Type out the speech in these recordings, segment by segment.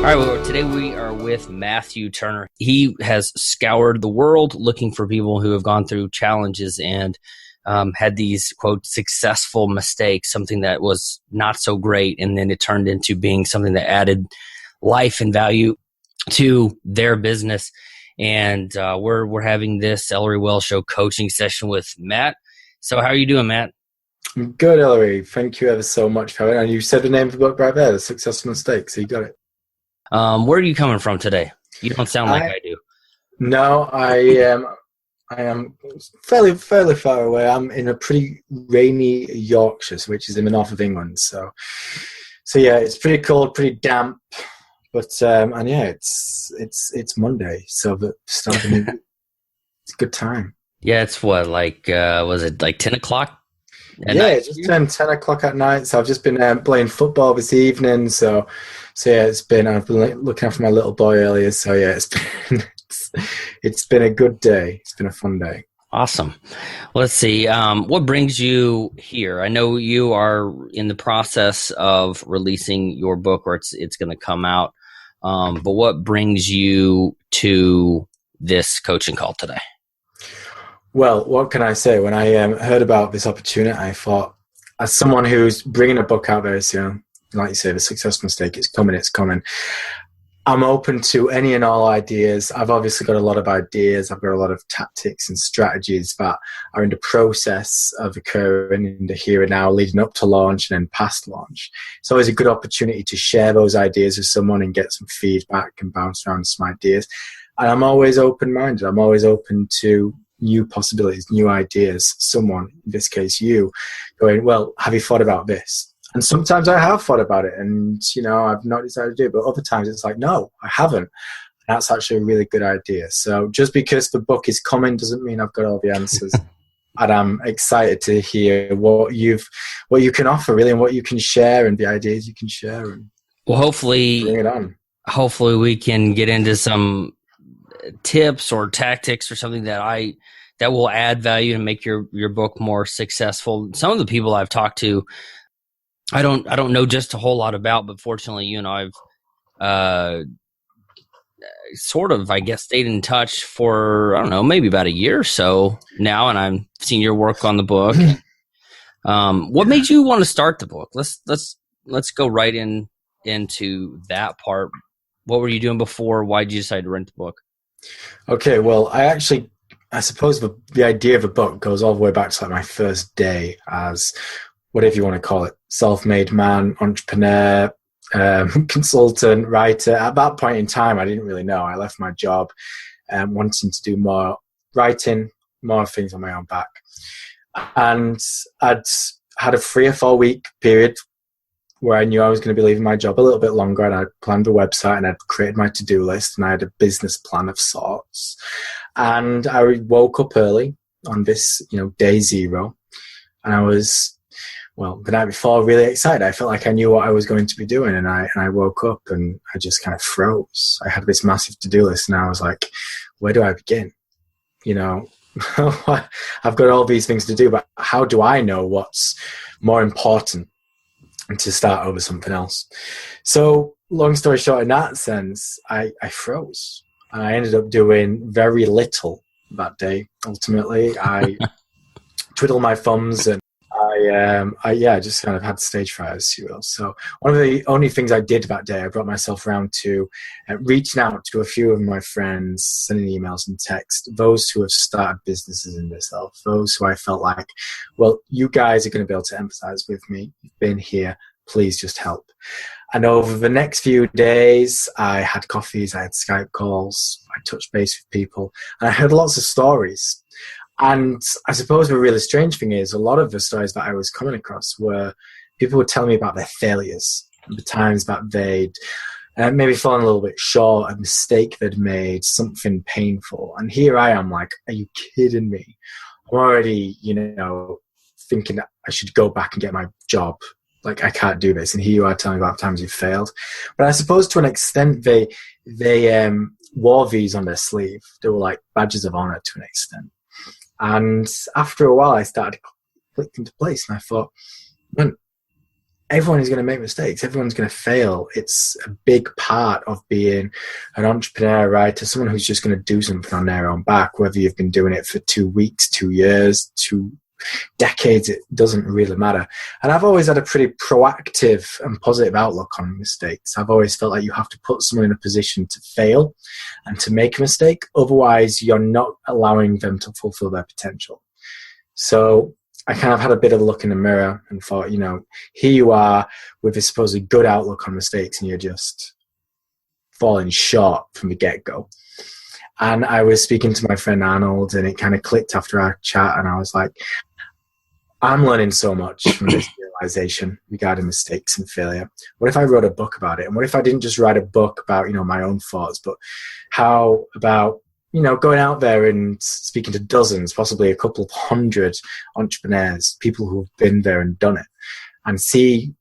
All right, well, today we are with Matthew Turner. He has scoured the world looking for people who have gone through challenges and had these, quote, successful mistakes, something that was not so great, and then it turned into being something that added life and value to their business. And we're having this Ellory Wells Show coaching session with Matt. So how are you doing, Matt? I'm good, Ellory. Thank you ever so much for it. And you said the name of the book right there, The Successful Mistakes. So you got it. Where are you coming from today? You don't sound like I do. No, I am fairly far away. I'm in a pretty rainy Yorkshire, which is in the north of England. So yeah, it's pretty cold, pretty damp. But and yeah, it's Monday, so the start of the it's a good time. Yeah, it's what, like was it like 10 o'clock? Yeah, it just turned 10 o'clock at night, so I've just been playing football this evening. So yeah, I've been looking after my little boy earlier. So yeah, it's been a good day. It's been a fun day. Awesome. Let's see. What brings you here? I know you are in the process of releasing your book, or it's going to come out. But what brings you to this coaching call today? Well, what can I say? When I heard about this opportunity, I thought, as someone who's bringing a book out very soon, like you say, The Successful Mistake, it's coming. I'm open to any and all ideas. I've obviously got a lot of ideas. I've got a lot of tactics and strategies that are in the process of occurring in the here and now, leading up to launch and then past launch. It's always a good opportunity to share those ideas with someone and get some feedback and bounce around some ideas. And I'm always open-minded. I'm always open to new possibilities, new ideas. Someone, in this case you, going, well, have you thought about this? And sometimes I have thought about it and, I've not decided to do it. But other times it's like, no, I haven't. And that's actually a really good idea. So just because the book is coming doesn't mean I've got all the answers. And I'm excited to hear what you can offer, really, and what you can share and the ideas you can share. And well, hopefully, bring it on. Hopefully we can get into some tips or tactics or something that will add value and make your book more successful. Some of the people I've talked to, I don't know just a whole lot about, but fortunately, you and I've sort of, I guess, stayed in touch for, I don't know, maybe about a year or so now, and I've seen your work on the book. What made you want to start the book? Let's go right into that part. What were you doing before? Why did you decide to write the book? Okay, well, I suppose the idea of a book goes all the way back to like my first day as whatever you want to call it, self-made man, entrepreneur, consultant, writer. At that point in time, I didn't really know. I left my job wanting to do more writing, more things on my own back. And I'd had a 3 or 4 week period where I knew I was going to be leaving my job a little bit longer, and I'd planned a website and I'd created my to-do list and I had a business plan of sorts. And I woke up early on this, day 0, and I was, the night before, really excited. I felt like I knew what I was going to be doing, and I woke up and I just kind of froze. I had this massive to-do list and I was like, where do I begin? I've got all these things to do, but how do I know what's more important and to start over something else? So long story short, in that sense, I froze. And I ended up doing very little that day. Ultimately, I twiddled my thumbs and I just kind of had stage fright, as you will. So one of the only things I did that day, I brought myself around to reaching out to a few of my friends, sending emails and texts, those who have started businesses in themselves, those who I felt like, well, you guys are going to be able to empathize with me. You've been here. Please just help. And over the next few days, I had coffees, I had Skype calls, I touched base with people, and I heard lots of stories. And I suppose the really strange thing is a lot of the stories that I was coming across were people would tell me about their failures, the times that they'd maybe fallen a little bit short, a mistake they'd made, something painful. And here I am like, are you kidding me? I'm already, thinking that I should go back and get my job. Like, I can't do this. And here you are telling me about times you've failed. But I suppose to an extent, they wore these on their sleeve. They were like badges of honor to an extent. And after a while, I started to click into place. And I thought, man, everyone is going to make mistakes. Everyone's going to fail. It's a big part of being an entrepreneur, right? To someone who's just going to do something on their own back, whether you've been doing it for 2 weeks, 2 years, 2 decades, it doesn't really matter. And I've always had a pretty proactive and positive outlook on mistakes. I've always felt like you have to put someone in a position to fail and to make a mistake. Otherwise, you're not allowing them to fulfill their potential. So I kind of had a bit of a look in the mirror and thought, here you are with a supposedly good outlook on mistakes, and you're just falling short from the get-go. And I was speaking to my friend Arnold, and it kind of clicked after our chat, and I was like, I'm learning so much from this realization regarding mistakes and failure. What if I wrote a book about it? And what if I didn't just write a book about, my own thoughts, but how about, going out there and speaking to dozens, possibly a couple of hundred entrepreneurs, people who've been there and done it, and see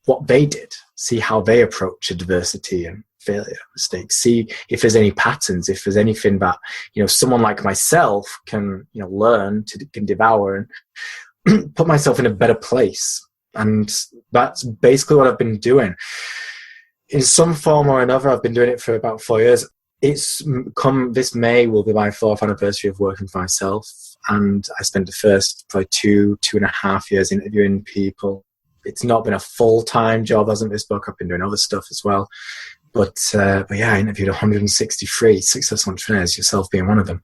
what they did, see how they approach adversity and failure, mistakes, see if there's any patterns, if there's anything that, someone like myself can, learn, can devour and put myself in a better place. And that's basically what I've been doing. In some form or another, I've been doing it for about 4 years. This May will be my 4th anniversary of working for myself. And I spent the first probably 2.5 years interviewing people. It's not been a full-time job, hasn't this book? I've been doing other stuff as well. But yeah, I interviewed 163 successful entrepreneurs, yourself being one of them.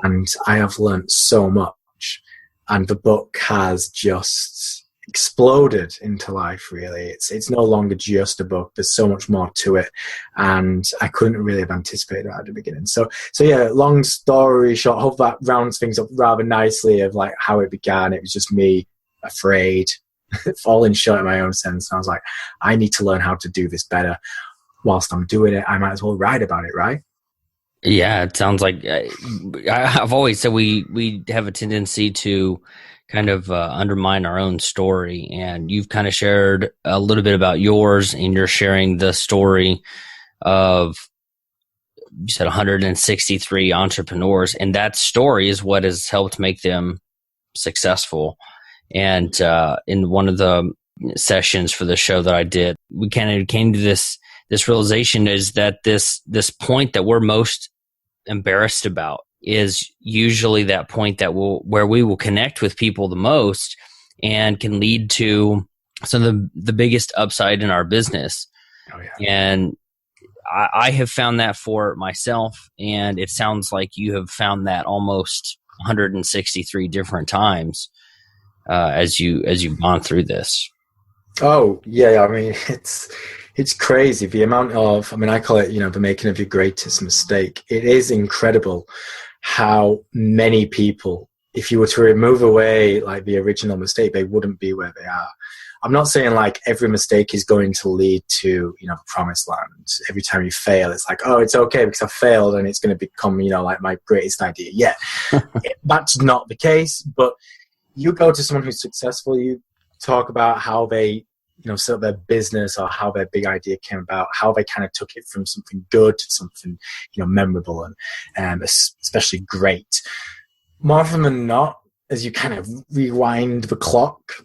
And I have learned so much. And the book has just exploded into life, really. It's no longer just a book. There's so much more to it. And I couldn't really have anticipated that at the beginning. So yeah, long story short, I hope that rounds things up rather nicely of like how it began. It was just me afraid, falling short in my own sense. And I was like, I need to learn how to do this better. Whilst I'm doing it, I might as well write about it, right? Yeah, it sounds like I've always said we have a tendency to kind of undermine our own story, and you've kind of shared a little bit about yours, and you're sharing the story of, you said 163 entrepreneurs, and that story is what has helped make them successful. And in one of the sessions for the show that I did, we kind of came to this realization is that this point that we're most embarrassed about is usually that point where we will connect with people the most and can lead to some of the biggest upside in our business. Oh, yeah. And I have found that for myself, and it sounds like you have found that almost 163 different times as you've gone through this. Oh yeah, I mean it's crazy the amount of, I call it, the making of your greatest mistake. It is incredible how many people, if you were to remove away like the original mistake, they wouldn't be where they are. I'm not saying like every mistake is going to lead to, the promised land. Every time you fail, it's like, oh, it's okay because I failed and it's going to become, like my greatest idea. Yeah, that's not the case. But you go to someone who's successful, you talk about how they, set up their business or how their big idea came about, how they kind of took it from something good to something, memorable and especially great. More often than not, as you kind of rewind the clock,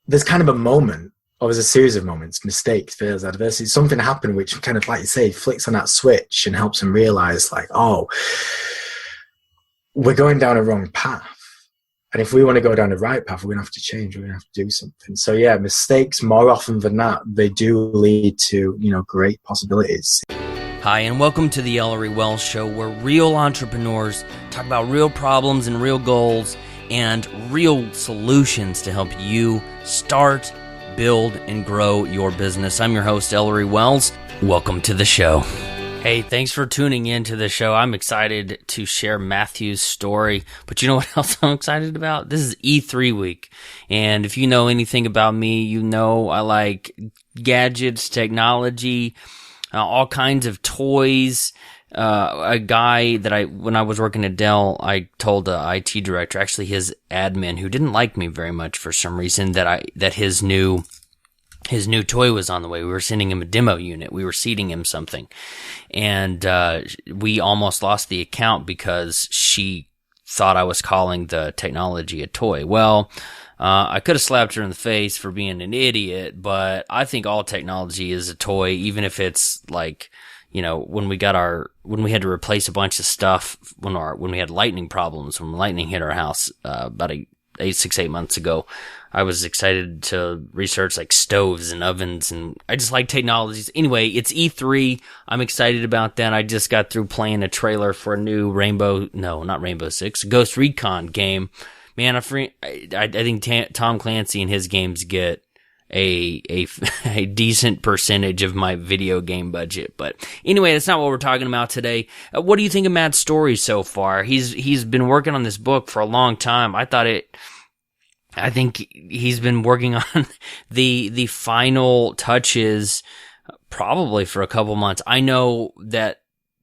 there's kind of a moment, or there's a series of moments, mistakes, failures, adversity, something happened which kind of, like you say, flicks on that switch and helps them realize like, oh, we're going down a wrong path. And if we want to go down the right path, we're going to have to change. We're going to have to do something. So yeah, mistakes, more often than not, they do lead to, great possibilities. Hi, and welcome to the Ellory Wells Show, where real entrepreneurs talk about real problems and real goals and real solutions to help you start, build, and grow your business. I'm your host, Ellory Wells. Welcome to the show. Hey, thanks for tuning in to the show. I'm excited to share Matthew's story, but you know what else I'm excited about? This is E3 week, and if you know anything about me, you know I like gadgets, technology, all kinds of toys. A guy that when I was working at Dell, I told the IT director, actually his admin, who didn't like me very much for some reason, that his new toy was on the way. We were sending him a demo unit. We were seeding him something. And we almost lost the account because she thought I was calling the technology a toy. Well, I could have slapped her in the face for being an idiot, but I think all technology is a toy, even if it's like, you know, when we had to replace a bunch of stuff, when we had lightning problems, when lightning hit our house, about 8 months ago, I was excited to research like stoves and ovens, and I just like technologies. Anyway, it's E3. I'm excited about that. I just got through playing a trailer for a new Rainbow Six, Ghost Recon game. Man, I think Tom Clancy and his games get a decent percentage of my video game budget. But anyway, that's not what we're talking about today. What do you think of Matt's story so far? He's been working on this book for a long time. I think he's been working on the final touches probably for a couple months. I know that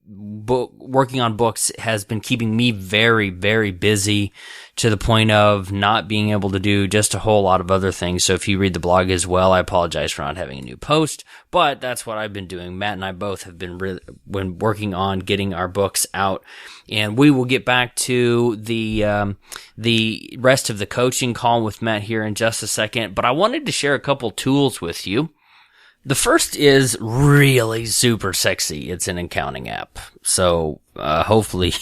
working on books has been keeping me very, very busy to the point of not being able to do just a whole lot of other things. So if you read the blog as well, I apologize for not having a new post, but that's what I've been doing. Matt and I both have been working on getting our books out, and we will get back to the rest of the coaching call with Matt here in just a second. But I wanted to share a couple tools with you. The first is really super sexy. It's an accounting app. So, hopefully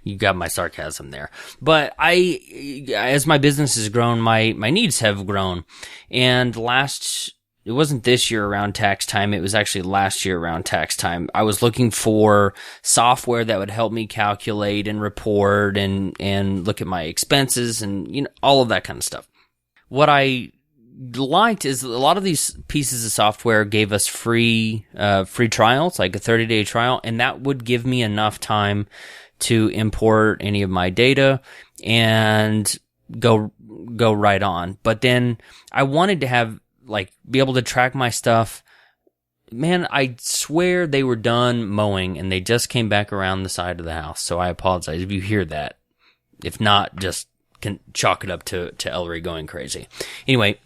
you got my sarcasm there. But as my business has grown, my needs have grown. And it wasn't this year around tax time. It was actually last year around tax time. I was looking for software that would help me calculate and report and look at my expenses and, you know, all of that kind of stuff. What I liked is a lot of these pieces of software gave us free trials, like a 30-day trial, and that would give me enough time to import any of my data and go right on. But then I wanted to have, like, be able to track my stuff. Man, I swear they were done mowing and they just came back around the side of the house. So I apologize if you hear that. If not, just can chalk it up to Ellory going crazy. Anyway,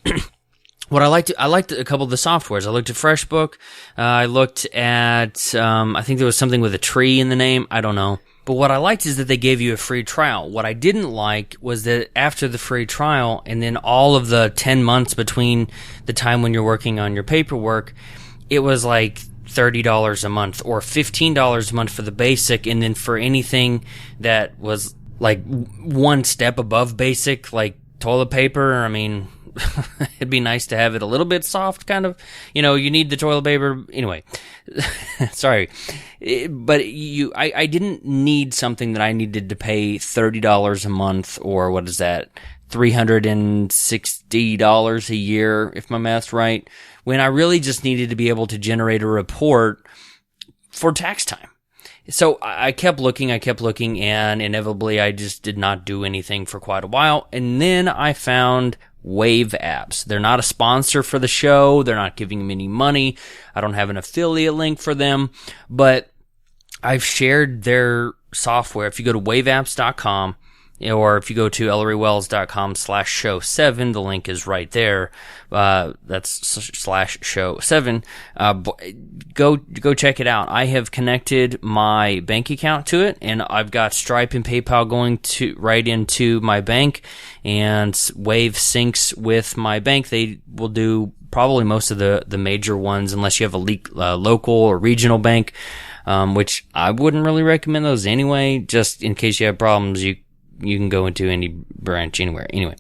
what I liked a couple of the softwares. I looked at FreshBook. I looked at, I think there was something with a tree in the name. I don't know. But what I liked is that they gave you a free trial. What I didn't like was that after the free trial and then all of the 10 months between the time when you're working on your paperwork, it was like $30 a month or $15 a month for the basic. And then for anything that was like one step above basic, like toilet paper, I mean, it'd be nice to have it a little bit soft, kind of. You know, you need the toilet paper. Anyway, sorry. But I didn't need something that I needed to pay $30 a month, or what is that, $360 a year, if my math's right, when I really just needed to be able to generate a report for tax time. So I kept looking, and inevitably I just did not do anything for quite a while. And then I found Wave Apps. They're not a sponsor for the show. They're not giving me any money. I don't have an affiliate link for them, but I've shared their software. If you go to waveapps.com, or if you go to ellorywells.com/show7, the link is right there. That's /show7. Go check it out. I have connected my bank account to it, and I've got Stripe and PayPal going right into my bank, and Wave syncs with my bank. They will do probably most of the major ones, unless you have a local or regional bank, which I wouldn't really recommend those anyway. Just in case you have problems, you can go into any branch anywhere. Anyway,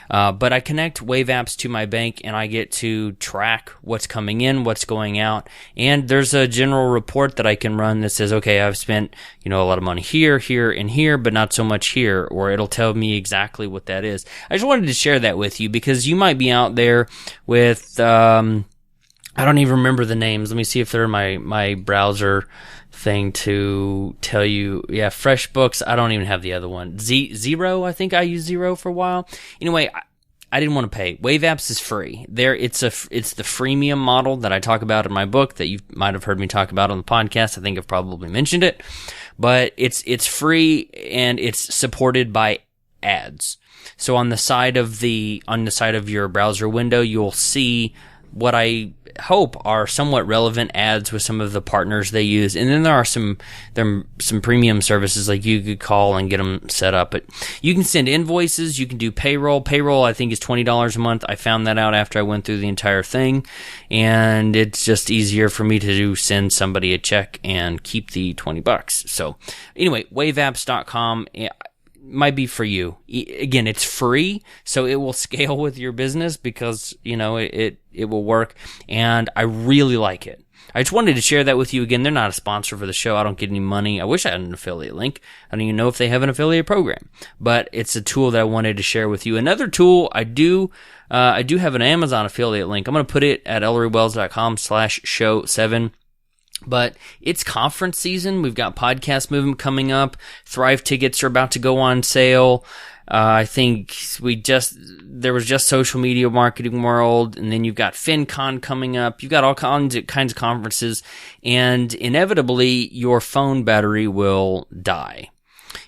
but I connect Wave Apps to my bank, and I get to track what's coming in, what's going out, and there's a general report that I can run that says, okay, I've spent, a lot of money here, here, and here, but not so much here, or it'll tell me exactly what that is. I just wanted to share that with you because you might be out there with, I don't even remember the names. Let me see if they're in my browser thing to tell you. Yeah, FreshBooks. I don't even have the other one. Zero. I think I used Zero for a while. Anyway, I didn't want to pay. Wave Apps is free. It's the freemium model that I talk about in my book that you might have heard me talk about on the podcast. I think I've probably mentioned it, but it's free and it's supported by ads. So on the side of your browser window, you'll see what I hope are somewhat relevant ads with some of the partners they use. And then there are some premium services like you could call and get them set up. But you can send invoices. You can do payroll. Payroll, I think, is $20 a month. I found that out after I went through the entire thing. And it's just easier for me to send somebody a check and keep the $20. So anyway, waveapps.com. Might be for you. Again, it's free, so it will scale with your business because, it will work, and I really like it. I just wanted to share that with you. Again, they're not a sponsor for the show. I don't get any money. I wish I had an affiliate link. I don't even know if they have an affiliate program, but it's a tool that I wanted to share with you. Another tool I do have an Amazon affiliate link. I'm going to put it at ellorywells.com/show7. But it's conference season. We've got Podcast Movement coming up. Thrive tickets are about to go on sale. I think there was just Social Media Marketing World, and then you've got FinCon coming up. You've got all kinds of conferences, and inevitably your phone battery will die.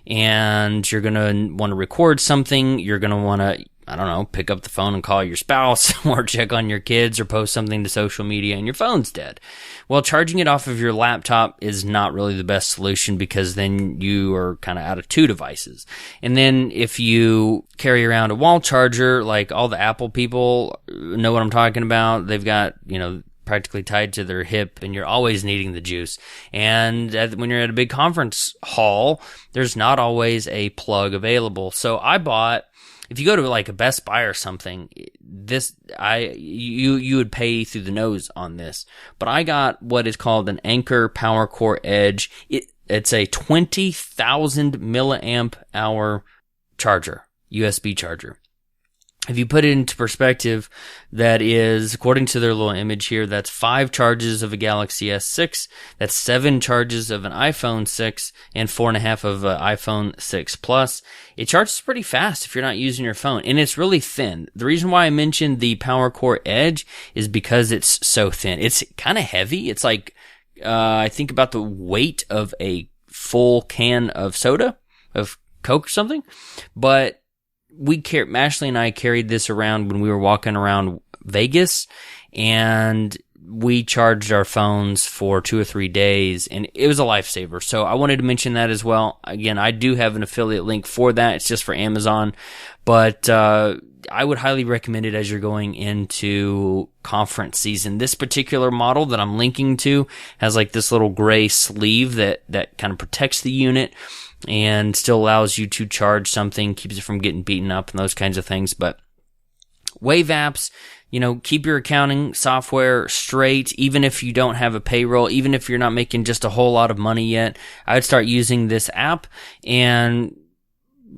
And you're going to want to record something. You're going to want to, pick up the phone and call your spouse or check on your kids or post something to social media and your phone's dead. Well, charging it off of your laptop is not really the best solution because then you are kind of out of two devices. And then if you carry around a wall charger, like all the Apple people know what I'm talking about, they've got, practically tied to their hip, and you're always needing the juice. And when you're at a big conference hall, there's not always a plug available. So I bought, if you go to like a Best Buy or something, you would pay through the nose on this. But I got what is called an Anker PowerCore Edge. It's a 20,000 milliamp hour charger, USB charger. If you put it into perspective, that is, according to their little image here, that's 5 charges of a Galaxy S6, that's 7 charges of an iPhone 6, and 4.5 of an iPhone 6 Plus. It charges pretty fast if you're not using your phone, and it's really thin. The reason why I mentioned the PowerCore Edge is because it's so thin. It's kind of heavy. It's like, I think about the weight of a full can of soda, of Coke or something, but Mashley and I carried this around when we were walking around Vegas, and we charged our phones for 2 or 3 days, and it was a lifesaver. So I wanted to mention that as well. Again, I do have an affiliate link for that. It's just for Amazon, but I would highly recommend it as you're going into conference season. This particular model that I'm linking to has like this little gray sleeve that kind of protects the unit and still allows you to charge something, keeps it from getting beaten up and those kinds of things. But Wave apps, keep your accounting software straight, even if you don't have a payroll, even if you're not making just a whole lot of money yet. I would start using this app, and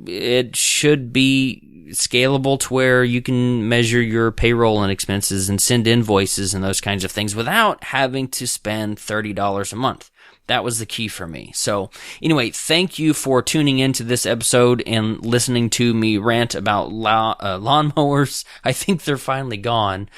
it should be scalable to where you can measure your payroll and expenses and send invoices and those kinds of things without having to spend $30 a month. That was the key for me. So anyway, thank you for tuning into this episode and listening to me rant about lawnmowers. I think they're finally gone.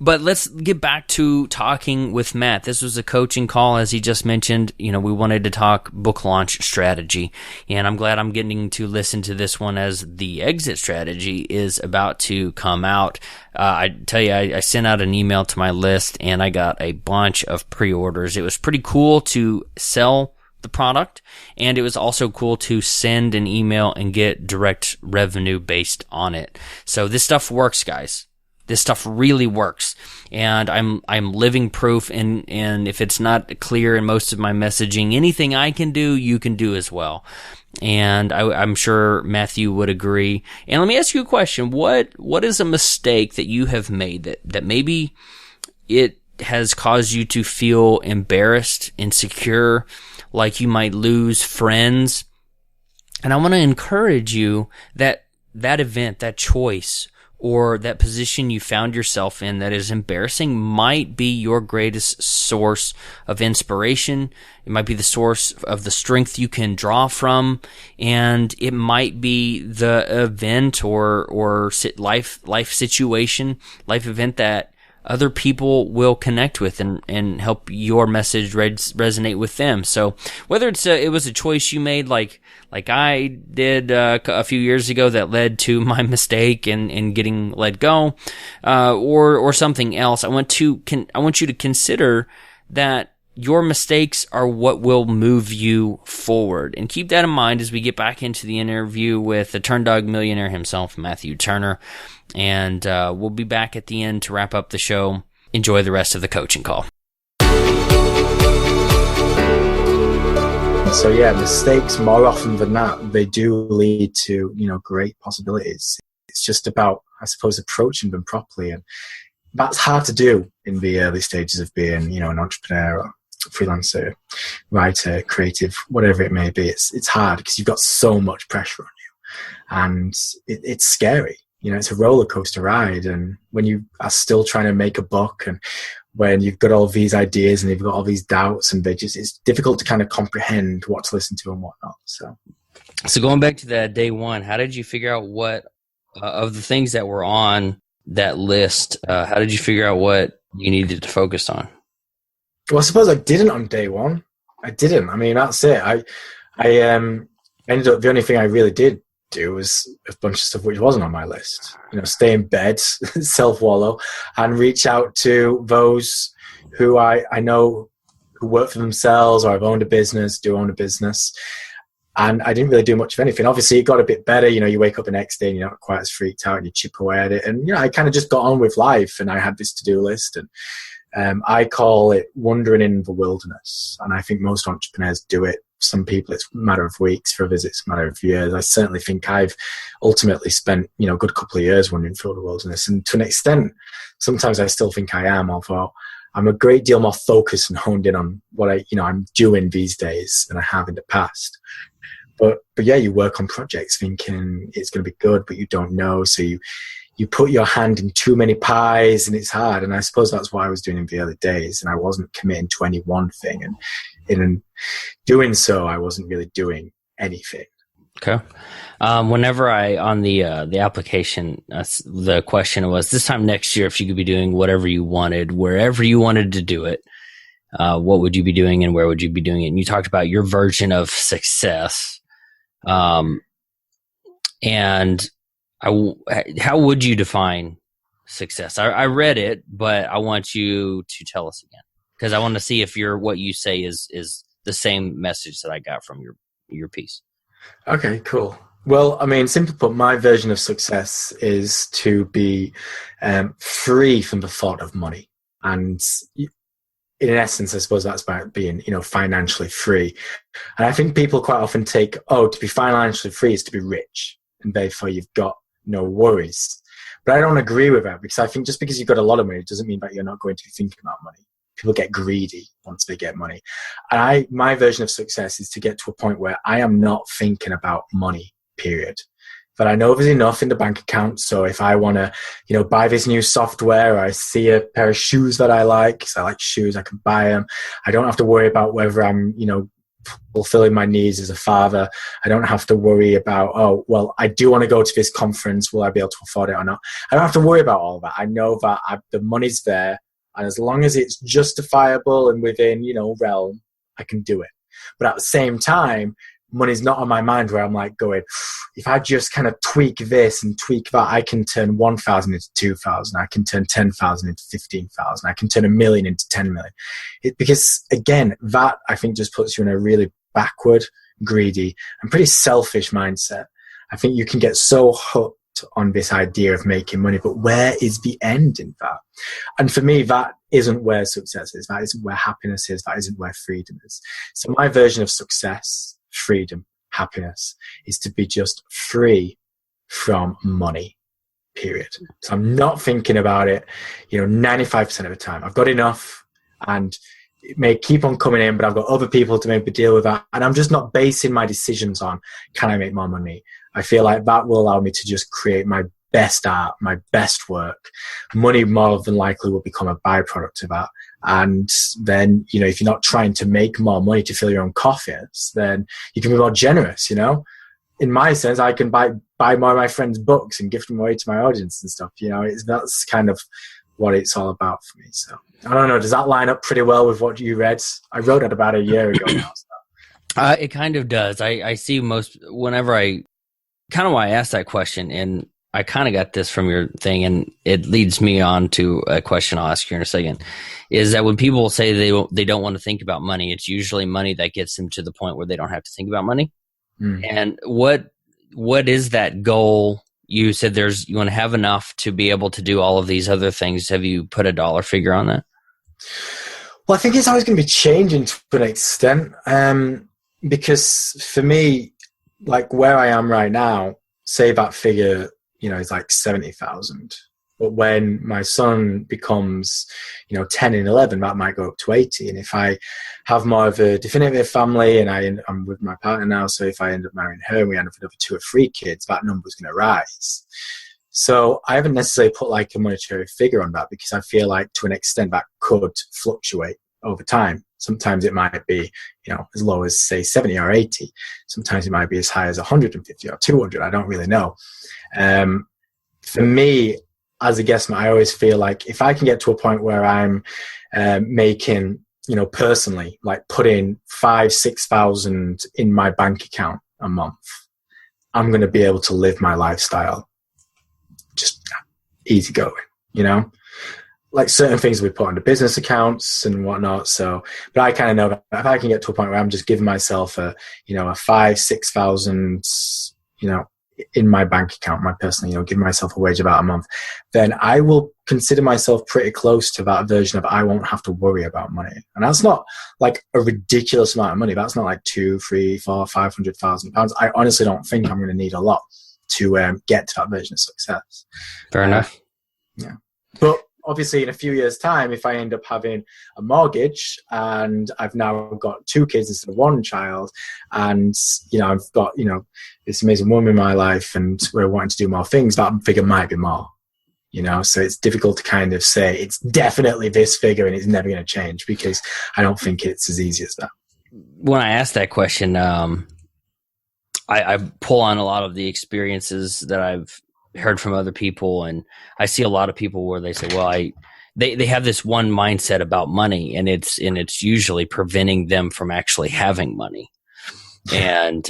But let's get back to talking with Matt. This was a coaching call, as he just mentioned. We wanted to talk book launch strategy, and I'm glad I'm getting to listen to this one as the exit strategy is about to come out. I tell you, I sent out an email to my list, and I got a bunch of pre-orders. It was pretty cool to sell the product, and it was also cool to send an email and get direct revenue based on it. So this stuff works, guys. This stuff really works, and I'm living proof, and if it's not clear in most of my messaging, anything I can do, you can do as well. And I'm sure Matthew would agree. And let me ask you a question. What is a mistake that you have made that maybe it has caused you to feel embarrassed, insecure, like you might lose friends? And I want to encourage you that event, that choice, or that position you found yourself in that is embarrassing might be your greatest source of inspiration. It might be the source of the strength you can draw from, and it might be the event or life situation, life event that other people will connect with and help your message resonate with them. So whether it was a choice you made like I did a few years ago that led to my mistake and getting let go, or something else, I want you to consider that your mistakes are what will move you forward. And keep that in mind as we get back into the interview with the Turn Dog millionaire himself, Matthew Turner. And we'll be back at the end to wrap up the show. Enjoy the rest of the coaching call. So yeah, mistakes, more often than not, they do lead to, great possibilities. It's just about, I suppose, approaching them properly. And that's hard to do in the early stages of being, an entrepreneur or freelancer, writer, creative, whatever it may be. It's hard because you've got so much pressure on you, and it's scary. It's a roller coaster ride. And when you are still trying to make a book, and when you've got all these ideas and you've got all these doubts, and it's difficult to kind of comprehend what to listen to and what not. So going back to that day one, how did you figure out what of the things that were on that list? How did you figure out what you needed to focus on? Well, I suppose I didn't on day one. I didn't. I mean, that's it. I ended up, the only thing I really did do was a bunch of stuff which wasn't on my list. Stay in bed, self-wallow, and reach out to those who I know who work for themselves or have owned a business, do own a business. And I didn't really do much of anything. Obviously, it got a bit better. You wake up the next day and you're not quite as freaked out and you chip away at it. And, I kind of just got on with life, and I had this to-do list. And I call it wandering in the wilderness. And I think most entrepreneurs do it. Some people, it's a matter of weeks. For others, it's a matter of years. I certainly think I've ultimately spent, a good couple of years wandering through the wilderness. And to an extent, sometimes I still think I am, although I'm a great deal more focused and honed in on what I'm doing these days than I have in the past. But yeah, you work on projects thinking it's going to be good, but you don't know. So you put your hand in too many pies, and it's hard. And I suppose that's what I was doing in the early days. And I wasn't committing to any one thing. And in doing so, I wasn't really doing anything. Okay. Whenever on the application, the question was, this time next year, if you could be doing whatever you wanted, wherever you wanted to do it, what would you be doing and where would you be doing it? And you talked about your version of success. And how would you define success? I read it, but I want you to tell us again, because I want to see if what you say is the same message that I got from your piece. Okay, cool. Well, I mean, simply put, my version of success is to be free from the thought of money. And in essence, I suppose that's about being, financially free. And I think people quite often take, to be financially free is to be rich, and therefore you've got no worries. But I don't agree with that, because I think just because you've got a lot of money doesn't mean that you're not going to be thinking about money. People get greedy once they get money. And my version of success is to get to a point where I am not thinking about money, period. But I know there's enough in the bank account. So if I want to, buy this new software, or I see a pair of shoes that I like, because I like shoes, I can buy them. I don't have to worry about whether I'm, fulfilling my needs as a father. I don't have to worry about, I do want to go to this conference. Will I be able to afford it or not? I don't have to worry about all that. I know that the money's there. And as long as it's justifiable and within, realm, I can do it. But at the same time, money's not on my mind where I'm like going, if I just kind of tweak this and tweak that, I can turn 1,000 into 2,000. I can turn 10,000 into 15,000. I can turn 1 million into 10 million. Because again, that I think just puts you in a really backward, greedy, and pretty selfish mindset. I think you can get so hooked on this idea of making money, but where is the end in that? And for me, that isn't where success is. That isn't where happiness is. That isn't where freedom is. So my version of success, freedom, happiness, is to be just free from money, period. So I'm not thinking about it, 95% of the time. I've got enough, and it may keep on coming in, but I've got other people to maybe deal with that. And I'm just not basing my decisions on, can I make more money? I feel like that will allow me to just create my best art, my best work. Money more than likely will become a byproduct of that. And then, if you're not trying to make more money to fill your own coffers, then you can be more generous, In my sense, I can buy more of my friends' books and gift them away to my audience and stuff. That's kind of what it's all about for me. So I don't know. Does that line up pretty well with what you read? I wrote it about a year ago now. So. It kind of does. I see most whenever I kind of why I asked that question, and I kind of got this from your thing, and it leads me on to a question I'll ask you in a second. Is that when people say they don't want to think about money, it's usually money that gets them to the point where they don't have to think about money. And what is that goal? You said you want to have enough to be able to do all of these other things. Have you put a dollar figure on that? Well, I think it's always going to be changing to an extent, because for me, like where I am right now, say that figure, is like 70,000. But when my son becomes, 10 and 11, that might go up to 80. And if I have more of a definitive family, and I'm with my partner now, so if I end up marrying her and we end up with another 2 or 3 kids, that number's going to rise. So I haven't necessarily put like a monetary figure on that, because I feel like to an extent that could fluctuate over time. Sometimes it might be, as low as say 70 or 80. Sometimes it might be as high as 150 or 200. I don't really know. For me, as a guesstimate, I always feel like if I can get to a point where I'm making, personally, like putting 5,000-6,000 in my bank account a month, I'm going to be able to live my lifestyle just easy going, like certain things we put on the business accounts and whatnot. So, but I kind of know that if I can get to a point where I'm just giving myself a 5,000-6,000, in my bank account, my personal, give myself a wage about a month, then I will consider myself pretty close to that version of I won't have to worry about money. And that's not like a ridiculous amount of money. That's not like 2, 3, 4, 500,000 pounds. I honestly don't think I'm going to need a lot to get to that version of success. Fair enough. Yeah. But obviously in a few years' time, if I end up having a mortgage and I've now got 2 kids instead of 1 child, and, I've got, this amazing woman in my life and we're wanting to do more things, that figure might be more, so it's difficult to kind of say it's definitely this figure and it's never going to change, because I don't think it's as easy as that. When I ask that question, I pull on a lot of the experiences that I've heard from other people, and I see a lot of people where they say, well, they have this one mindset about money, and it's usually preventing them from actually having money. And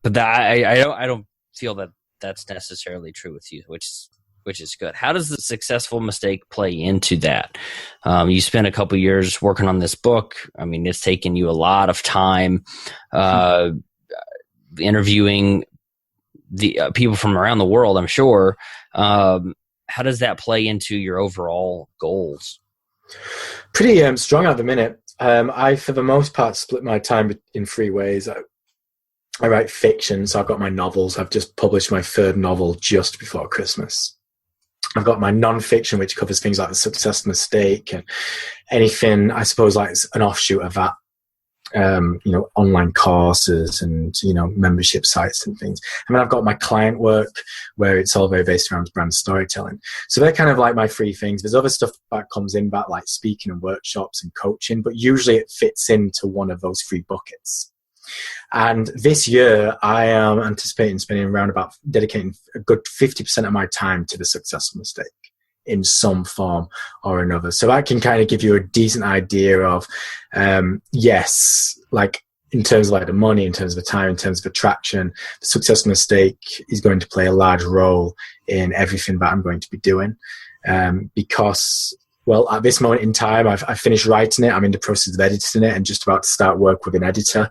but I don't feel that that's necessarily true with you, which is good. How does the successful mistake play into that? You spent a couple years working on this book. I mean, it's taken you a lot of time interviewing the people from around the world, I'm sure. How does that play into your overall goals? Pretty strong at the minute. I, for the most part, split my time in 3 ways. I write fiction, so I've got my novels. I've just published my 3rd novel just before Christmas. I've got my non-fiction, which covers things like the success mistake and anything, I suppose, like an offshoot of that. Online courses and, membership sites and things. And then I've got my client work where it's all very based around brand storytelling. So they're kind of like my 3 things. There's other stuff that comes in back, like speaking and workshops and coaching, but usually it fits into one of those 3 buckets. And this year I am anticipating spending around about dedicating a good 50% of my time to the successful mistake in some form or another. So that can kind of give you a decent idea of, yes, like in terms of like the money, in terms of the time, in terms of attraction, the success mistake is going to play a large role in everything that I'm going to be doing. Because, well, at this moment in time, I've finished writing it. I'm in the process of editing it and just about to start work with an editor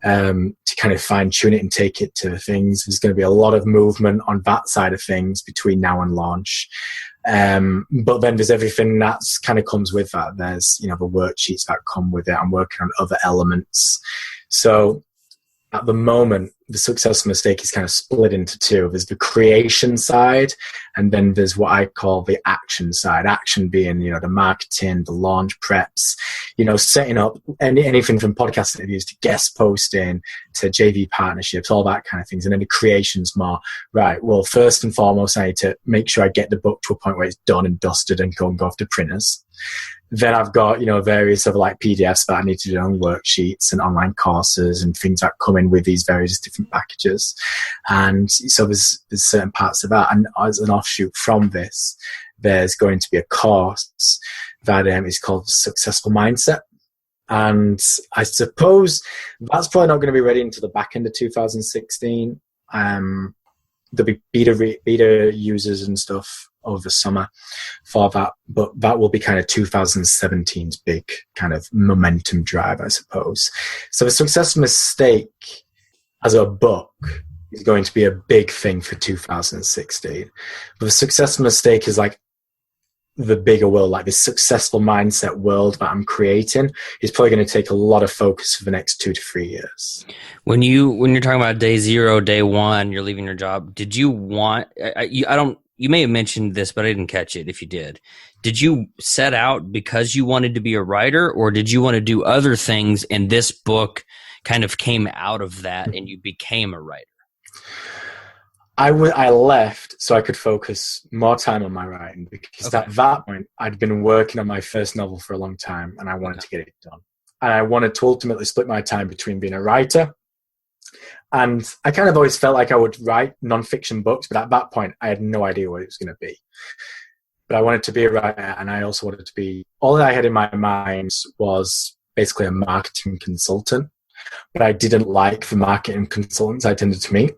to kind of fine tune it and take it to things. There's going to be a lot of movement on that side of things between now and launch. But then there's everything that's kind of comes with that. There's, the worksheets that come with it. I'm working on other elements. So at the moment, the success mistake is kind of split into 2. There's the creation side, and then there's what I call the action side. Action being, the marketing, the launch preps, setting up anything from podcast interviews to guest posting to JV partnerships, all that kind of things. And then the creation's more, right, well, first and foremost, I need to make sure I get the book to a point where it's done and dusted and go off to printers. Then I've got, various other like PDFs that I need to do on worksheets and online courses and things that come in with these various different packages. And so there's certain parts of that. And as an offshoot from this, there's going to be a course that is called Successful Mindset. And I suppose that's probably not going to be ready until the back end of 2016. There'll be beta users and stuff over the summer for that, but that will be kind of 2017's big kind of momentum drive, I suppose. So the Success Mistake as a book is going to be a big thing for 2016. But the Success Mistake is like the bigger world, like this successful mindset world that I'm creating is probably going to take a lot of focus for the next 2 to 3 years. When you're talking about day 0, day 1, you're leaving your job, did you want, you may have mentioned this, but I didn't catch it if you did. Did you set out because you wanted to be a writer, or did you want to do other things and this book kind of came out of that and you became a writer? I left so I could focus more time on my writing, because at that point I'd been working on my first novel for a long time and I wanted to get it done. And I wanted to ultimately split my time between being a writer, and I kind of always felt like I would write nonfiction books, but at that point I had no idea what it was going to be. But I wanted to be a writer, and I also wanted to be, all that I had in my mind was basically a marketing consultant, but I didn't like the marketing consultants I tended to meet.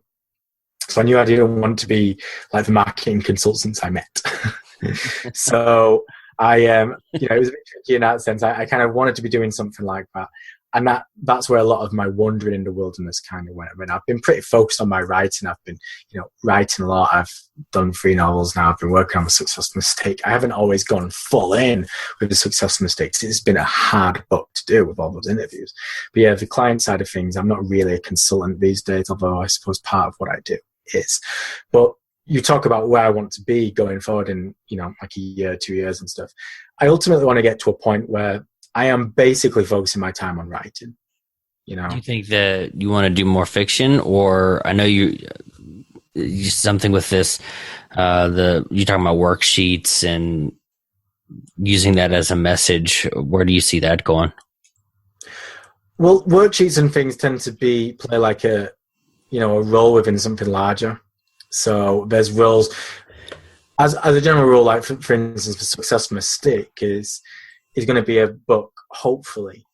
So I knew I didn't want to be like the marketing consultants I met. So it was a bit tricky in that sense. I kind of wanted to be doing something like that. And that's where a lot of my wandering in the wilderness kind of went. I mean, I've been pretty focused on my writing. I've been, writing a lot. I've done 3 novels now. I've been working on The Success Mistake. I haven't always gone full in with The Success Mistake. It's been a hard book to do with all those interviews. But yeah, the client side of things, I'm not really a consultant these days, although I suppose part of what I do is. But you talk about where I want to be going forward in, like a year, 2 years and stuff. I ultimately want to get to a point where I am basically focusing my time on writing. Do you think that you want to do more fiction, or I know you something with this, you're talking about worksheets and using that as a message. Where do you see that going? Well, worksheets and things tend to play like a role within something larger. So there's roles as a general rule, like for instance, the Success Mistake is going to be a book, hopefully,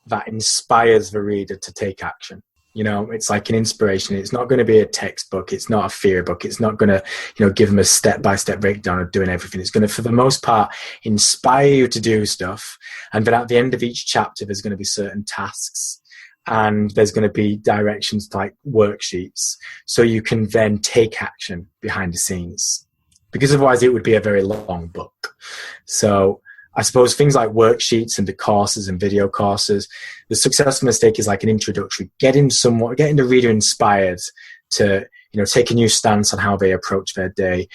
that inspires the reader to take action. It's like an inspiration. It's not going to be a textbook. It's not a theory book. It's not going to, give them a step-by-step breakdown of doing everything. It's going to, for the most part, inspire you to do stuff. And then at the end of each chapter, there's going to be certain tasks. And there's going to be directions like worksheets. So you can then take action behind the scenes. Because otherwise it would be a very long book. So I suppose things like worksheets and the courses and video courses, the Success Mistake is like an introductory, getting the reader inspired to, take a new stance on how they approach their day,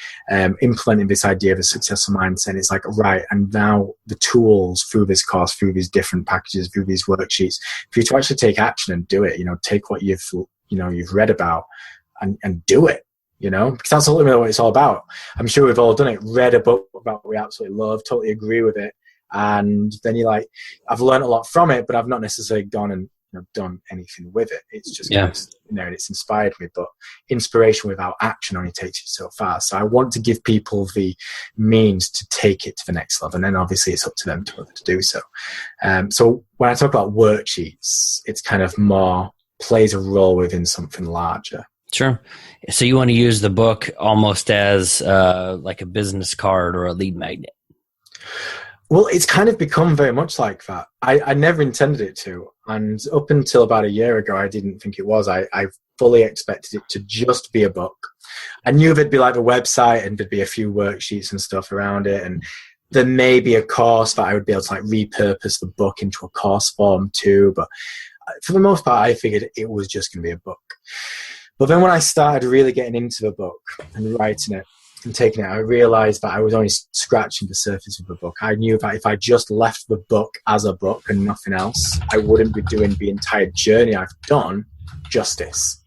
implementing this idea of a successful mindset. It's like, right, and now the tools through this course, through these different packages, through these worksheets, for you to actually take action and do it, take what you've read about and do it. Because that's ultimately what it's all about. I'm sure we've all done it, read a book about what we absolutely love, totally agree with it. And then you're like, I've learned a lot from it, but I've not necessarily gone and done anything with it. It's just, and it's inspired me, but inspiration without action only takes you so far. So I want to give people the means to take it to the next level. And then obviously it's up to them to do so. So when I talk about worksheets, it's kind of more plays a role within something larger. Sure. So you want to use the book almost as like a business card or a lead magnet? Well, it's kind of become very much like that. I never intended it to. And up until about a year ago, I didn't think it was. I fully expected it to just be a book. I knew there'd be like a website and there'd be a few worksheets and stuff around it. And there may be a course that I would be able to like repurpose the book into a course form too. But for the most part, I figured it was just going to be a book. But then when I started really getting into the book and writing it and taking it, I realized that I was only scratching the surface of the book. I knew that if I just left the book as a book and nothing else, I wouldn't be doing the entire journey I've done justice.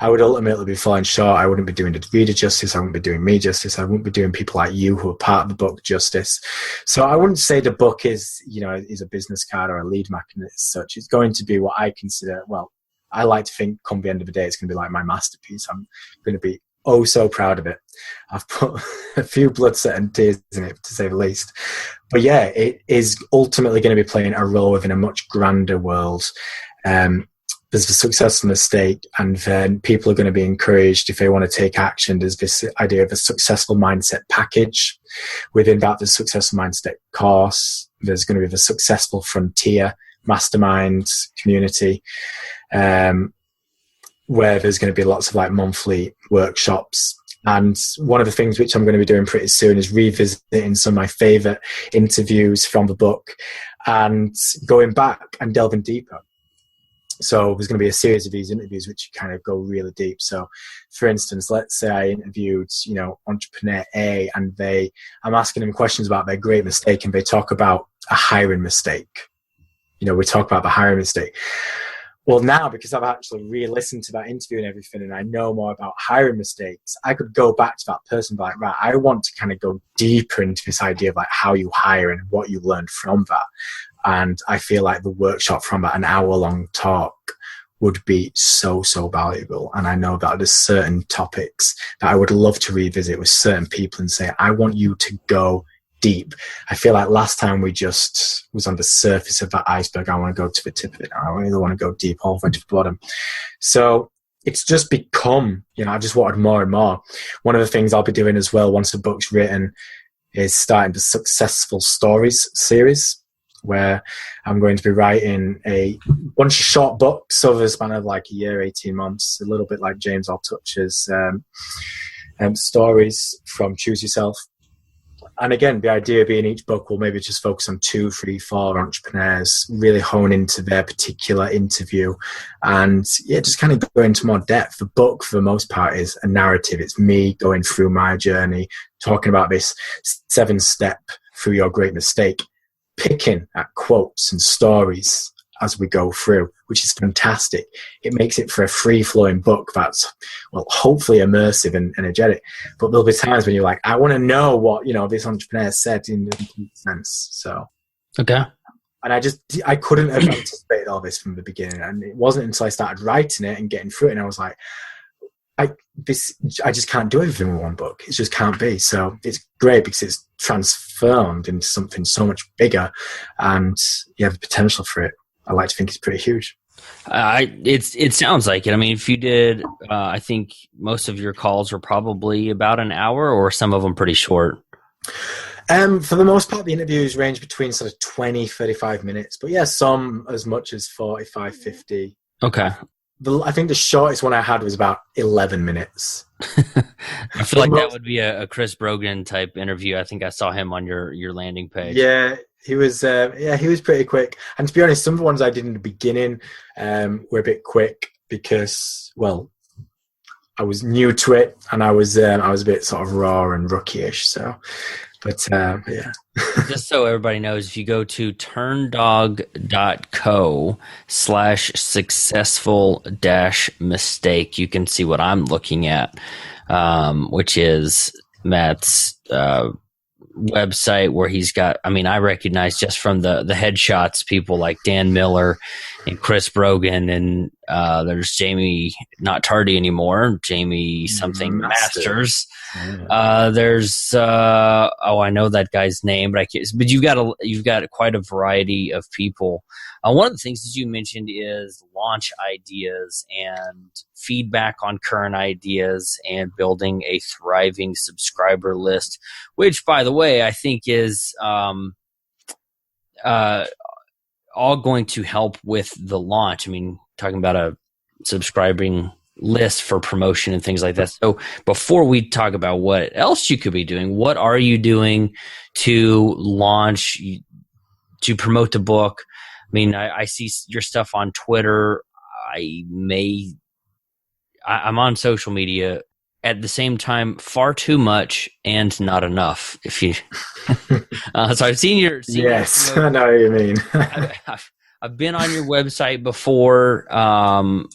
I would ultimately be falling short. I wouldn't be doing the reader justice. I wouldn't be doing me justice. I wouldn't be doing people like you who are part of the book justice. So I wouldn't say the book is a business card or a lead magnet as such. It's going to be what I consider, I like to think come the end of the day, it's going to be like my masterpiece. I'm going to be oh so proud of it. I've put a few blood, sweat and tears in it, to say the least. But yeah, it is ultimately going to be playing a role within a much grander world. There's a successful mistake, and then people are going to be encouraged, if they want to take action, there's this idea of a successful mindset package. Within that, the successful mindset course, there's going to be the successful frontier mastermind community, where there's going to be lots of like monthly workshops. And one of the things which I'm going to be doing pretty soon is revisiting some of my favorite interviews from the book and going back and delving deeper. So there's going to be a series of these interviews which kind of go really deep. So for instance, let's say I interviewed, entrepreneur A, and I'm asking them questions about their great mistake, and they talk about a hiring mistake. We talk about the hiring mistake. Well, now, because I've actually re-listened to that interview and everything, and I know more about hiring mistakes, I could go back to that person and be like, right, I want to kind of go deeper into this idea of like how you hire and what you learned from that. And I feel like the workshop from that, an hour-long talk, would be so, so valuable. And I know that there's certain topics that I would love to revisit with certain people and say, I want you to go deep. I feel like last time we just was on the surface of that iceberg. I want to go to the tip of it. I really want to go deep all the way to the bottom. So it's just become, I just wanted more and more. One of the things I'll be doing as well once the book's written is starting the Successful Stories series, where I'm going to be writing a bunch of short books over the span of like a year, 18 months, a little bit like James Altucher's stories from Choose Yourself. And again, the idea being each book will maybe just focus on 2, 3, 4 entrepreneurs, really hone into their particular interview, and just kind of go into more depth. The book, for the most part, is a narrative. It's me going through my journey, talking about this 7-step through your great mistake, picking at quotes and stories as we go through, which is fantastic. It makes it for a free-flowing book that's, well, hopefully immersive and energetic. But there'll be times when you're like, I want to know what, this entrepreneur said in the sense. So, okay. And I couldn't have anticipated all this from the beginning. And it wasn't until I started writing it and getting through it, and I was like, I just can't do everything with one book. It just can't be. So it's great because it's transformed into something so much bigger, and you have the potential for it. I like to think it's pretty huge. It sounds like it. I mean, if you did, I think most of your calls were probably about an hour, or some of them pretty short. For the most part, the interviews range between sort of 20, 35 minutes, but yeah, some as much as 45, 50. Okay. I think the shortest one I had was about 11 minutes. I feel like that would be a Chris Brogan type interview. I think I saw him on your landing page. Yeah, he was pretty quick. And to be honest, some of the ones I did in the beginning were a bit quick because, well, I was new to it, and I was a bit sort of raw and rookie-ish. So, but yeah. Just so everybody knows, if you go to turndog.co/successful-mistake, you can see what I'm looking at, which is Matt's website, where he's got, I recognize just from the headshots people like Dan Miller and Chris Brogan, and there's Jamie, not Tardy anymore, Jamie something Masters. There's I know that guy's name, but you've got quite a variety of people. One of the things that you mentioned is launch ideas and feedback on current ideas and building a thriving subscriber list, which, by the way, I think is all going to help with the launch. Talking about a subscribing list for promotion and things like that. So before we talk about what else you could be doing, what are you to launch, to promote the book? I see your stuff on Twitter. I'm on social media at the same time, far too much and not enough. If you, so I've seen your. Yes, I know what you mean. I've been on your website before.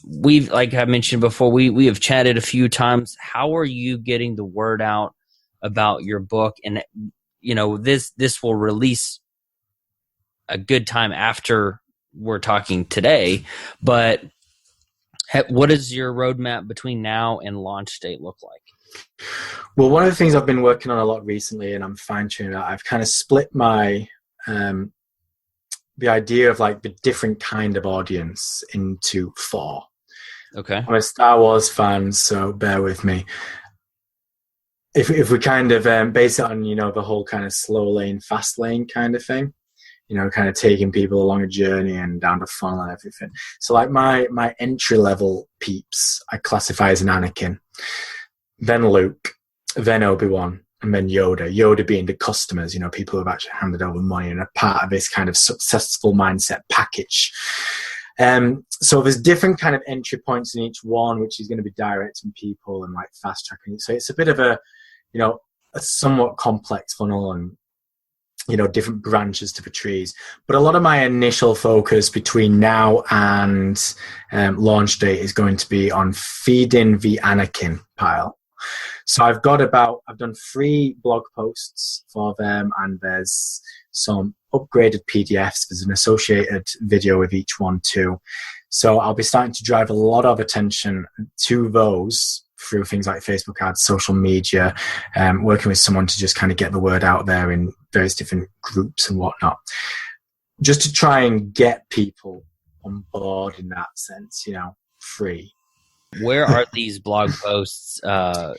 We've, like I mentioned before, we have chatted a few times. How are you getting the word out about your book? And this will release a good time after we're talking today, but what does your roadmap between now and launch date look like? Well, one of the things I've been working on a lot recently, and I'm fine-tuning that, I've kind of split my the idea of like the different kind of audience into 4. Okay. I'm a Star Wars fan, so bear with me. If we kind of base it on, the whole kind of slow lane, fast lane kind of thing, kind of taking people along a journey and down the funnel and everything. So like my entry level peeps, I classify as an Anakin, then Luke, then Obi-Wan, and then Yoda. Yoda being the customers, people who have actually handed over money and are part of this kind of successful mindset package. So there's different kind of entry points in each one, which is going to be directing people and like fast tracking it. So it's a bit of a somewhat complex funnel and, different branches to the trees. But a lot of my initial focus between now and launch date is going to be on feeding the Anakin pile. So I've done 3 blog posts for them, and there's some upgraded PDFs. There's an associated video with each one too. So I'll be starting to drive a lot of attention to those through things like Facebook ads, social media, working with someone to just kind of get the word out there in various different groups and whatnot, just to try and get people on board in that sense, free. Where are these blog posts at?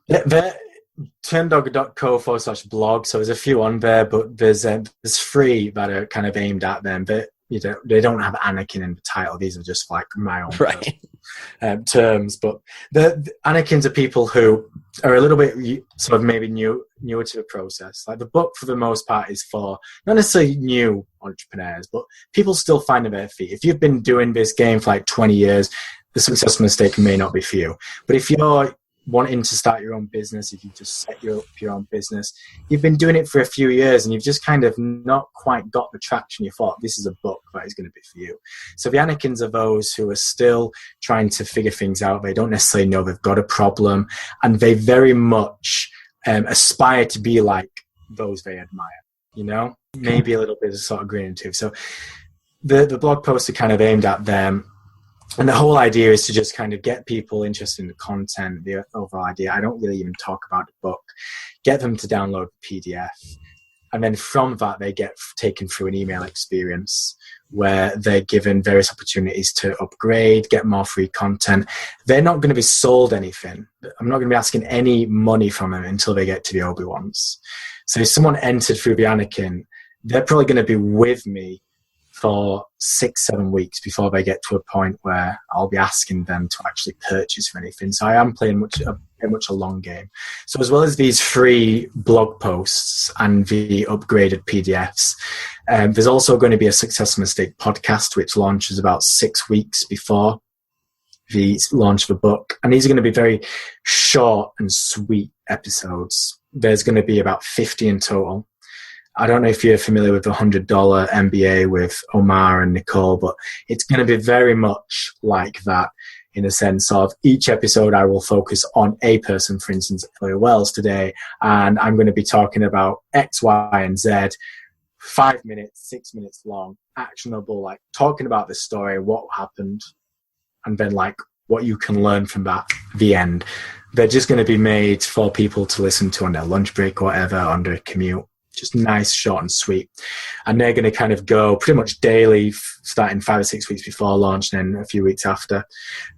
They're turndog.co/blog. So there's a few on there, but there's 3 that are kind of aimed at them. But they don't have Anakin in the title. These are just like my own terms. But the Anakins are people who are a little bit sort of maybe newer to the process. Like the book, for the most part, is for not necessarily new entrepreneurs, but people still finding their feet. If you've been doing this game for like 20 years, the successful mistake may not be for you. But if you're wanting to start your own business, if you just set up your own business, you've been doing it for a few years and you've just kind of not quite got the traction you thought, this is a book that is going to be for you. So the Anakins are those who are still trying to figure things out. They don't necessarily know they've got a problem, and they very much aspire to be like those they admire, maybe a little bit of sort of green and tooth. So the blog posts are kind of aimed at them. And the whole idea is to just kind of get people interested in the content, the overall idea. I don't really even talk about the book. Get them to download the PDF. And then from that, they get taken through an email experience where they're given various opportunities to upgrade, get more free content. They're not going to be sold anything. I'm not going to be asking any money from them until they get to the Obi-Wans. So if someone entered through the Anakin, they're probably going to be with me for 6-7 weeks before they get to a point where I'll be asking them to actually purchase for anything. So I am playing much a long game. So as well as these 3 blog posts and the upgraded PDFs, there's also going to be a Success Mistake podcast, which launches about 6 weeks before the launch of the book. And these are going to be very short and sweet episodes. There's going to be about 50 in total. I don't know if you're familiar with the $100 MBA with Omar and Nicole, but it's going to be very much like that, in a sense of each episode I will focus on a person, for instance, Ellory Wells today, and I'm going to be talking about X, Y, and Z, 5 minutes, 6 minutes long, actionable, like talking about the story, what happened, and then like what you can learn from that, the end. They're just going to be made for people to listen to on their lunch break or whatever, under a commute. Just nice, short and sweet. And they're going to kind of go pretty much daily, starting 5 or 6 weeks before launch and then a few weeks after.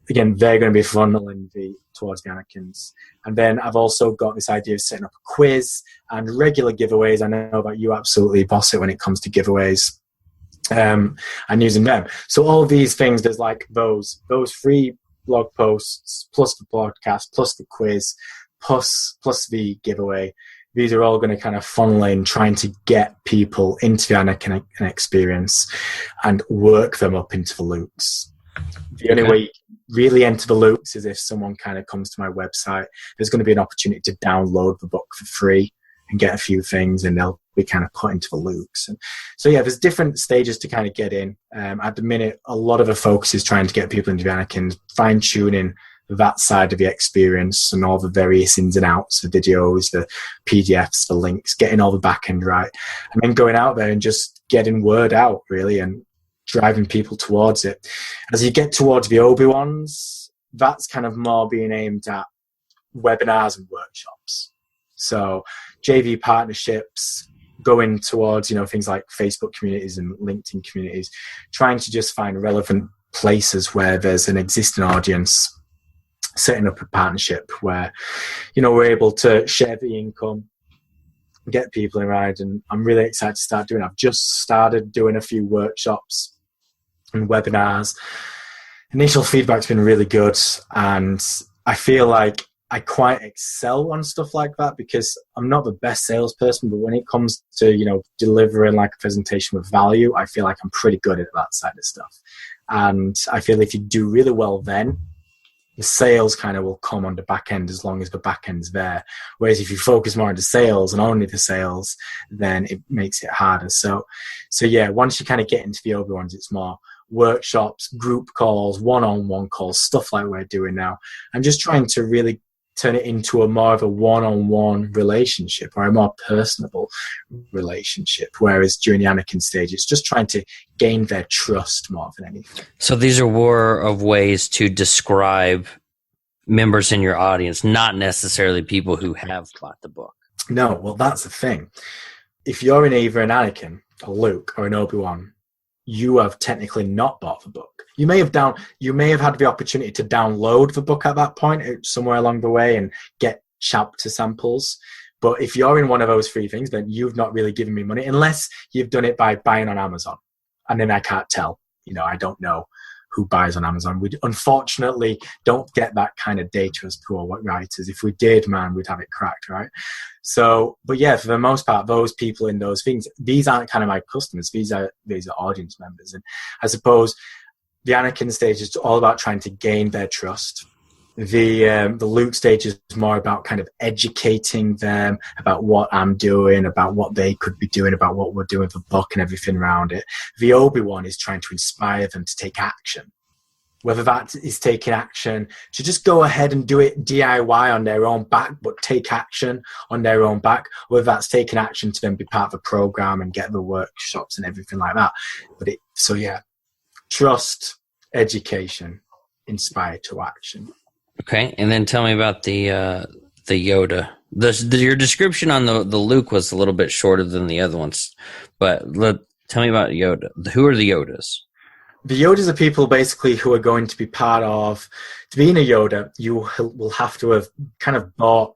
Again, they're going to be funneling towards the Anakins. And then I've also got this idea of setting up a quiz and regular giveaways. I know that you absolutely boss it when it comes to giveaways and using them. So all of these things, there's like those 3 blog posts, plus the podcast, plus the quiz, plus the giveaway. These are all going to kind of funnel in, trying to get people into the Anakin experience and work them up into the loops. The only way you can really enter the loops is if someone kind of comes to my website. There's going to be an opportunity to download the book for free and get a few things, and they'll be kind of put into the loops. And so, yeah, there's different stages to kind of get in. At the minute, a lot of the focus is trying to get people into the Anakin, fine-tuning that side of the experience and all the various ins and outs, the videos, the PDFs, the links, getting all the back end right, and then going out there and just getting word out, really, and driving people towards it. As you get towards the Obi-Wans, that's kind of more being aimed at webinars and workshops. So JV partnerships, going towards, things like Facebook communities and LinkedIn communities, trying to just find relevant places where there's an existing audience, setting up a partnership where, we're able to share the income, get people around. And I'm really excited to start doing it. I've just started doing a few workshops and webinars. Initial feedback's been really good, and I feel like I quite excel on stuff like that because I'm not the best salesperson, but when it comes to, delivering like a presentation with value, I feel like I'm pretty good at that side of stuff. And I feel if you do really well, then the sales kind of will come on the back end as long as the back end's there. Whereas if you focus more on the sales and only the sales, then it makes it harder. So yeah, once you kind of get into the other ones, it's more workshops, group calls, one-on-one calls, stuff like we're doing now. I'm just trying to really turn it into a more of a one-on-one relationship or a more personable relationship. Whereas during the Anakin stage, it's just trying to gain their trust more than anything. So these are more of ways to describe members in your audience, not necessarily people who have bought the book. No, well, that's the thing. If you're in either an Anakin, a Luke, or an Obi-Wan, you have technically not bought the book. You may have had the opportunity to download the book at that point somewhere along the way and get chapter samples. But if you're in one of those three things, then you've not really given me money unless you've done it by buying on Amazon. And then I can't tell. I don't know who buys on Amazon. We unfortunately don't get that kind of data as poor writers. If we did, man, we'd have it cracked, right? So, but yeah, for the most part, those people in those things, these aren't kind of my customers. These are audience members. And I suppose the Anakin stage is all about trying to gain their trust. The Luke stage is more about kind of educating them about what I'm doing, about what they could be doing, about what we're doing with the book and everything around it. The Obi-Wan is trying to inspire them to take action. Whether that is taking action to just go ahead and do it DIY on their own back, but take action on their own back, whether that's taking action to then be part of a program and get the workshops and everything like that. So yeah, trust, education, inspire to action. Okay, and then tell me about the Yoda. Your description on the Luke was a little bit shorter than the other ones, but tell me about Yoda. Who are the Yodas? The Yodas are people basically who are going to be part of. To be in a Yoda, you will have to have kind of bought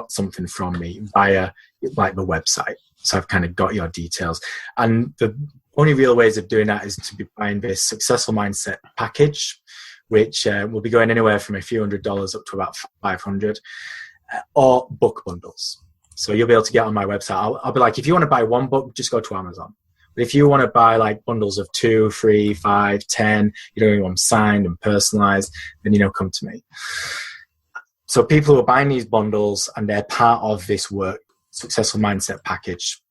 something from me via like the website. So I've kind of got your details, and the only real ways of doing that is to be buying this Successful Mindset package, which will be going anywhere from a few $100s up to about $500, or book bundles. So you'll be able to get on my website. I'll be like, if you want to buy one book, just go to Amazon. But if you want to buy like bundles of 2, 3, 5, 10, you don't even want them signed and personalized, then, come to me. So people who are buying these bundles and they're part of this Successful Mindset package,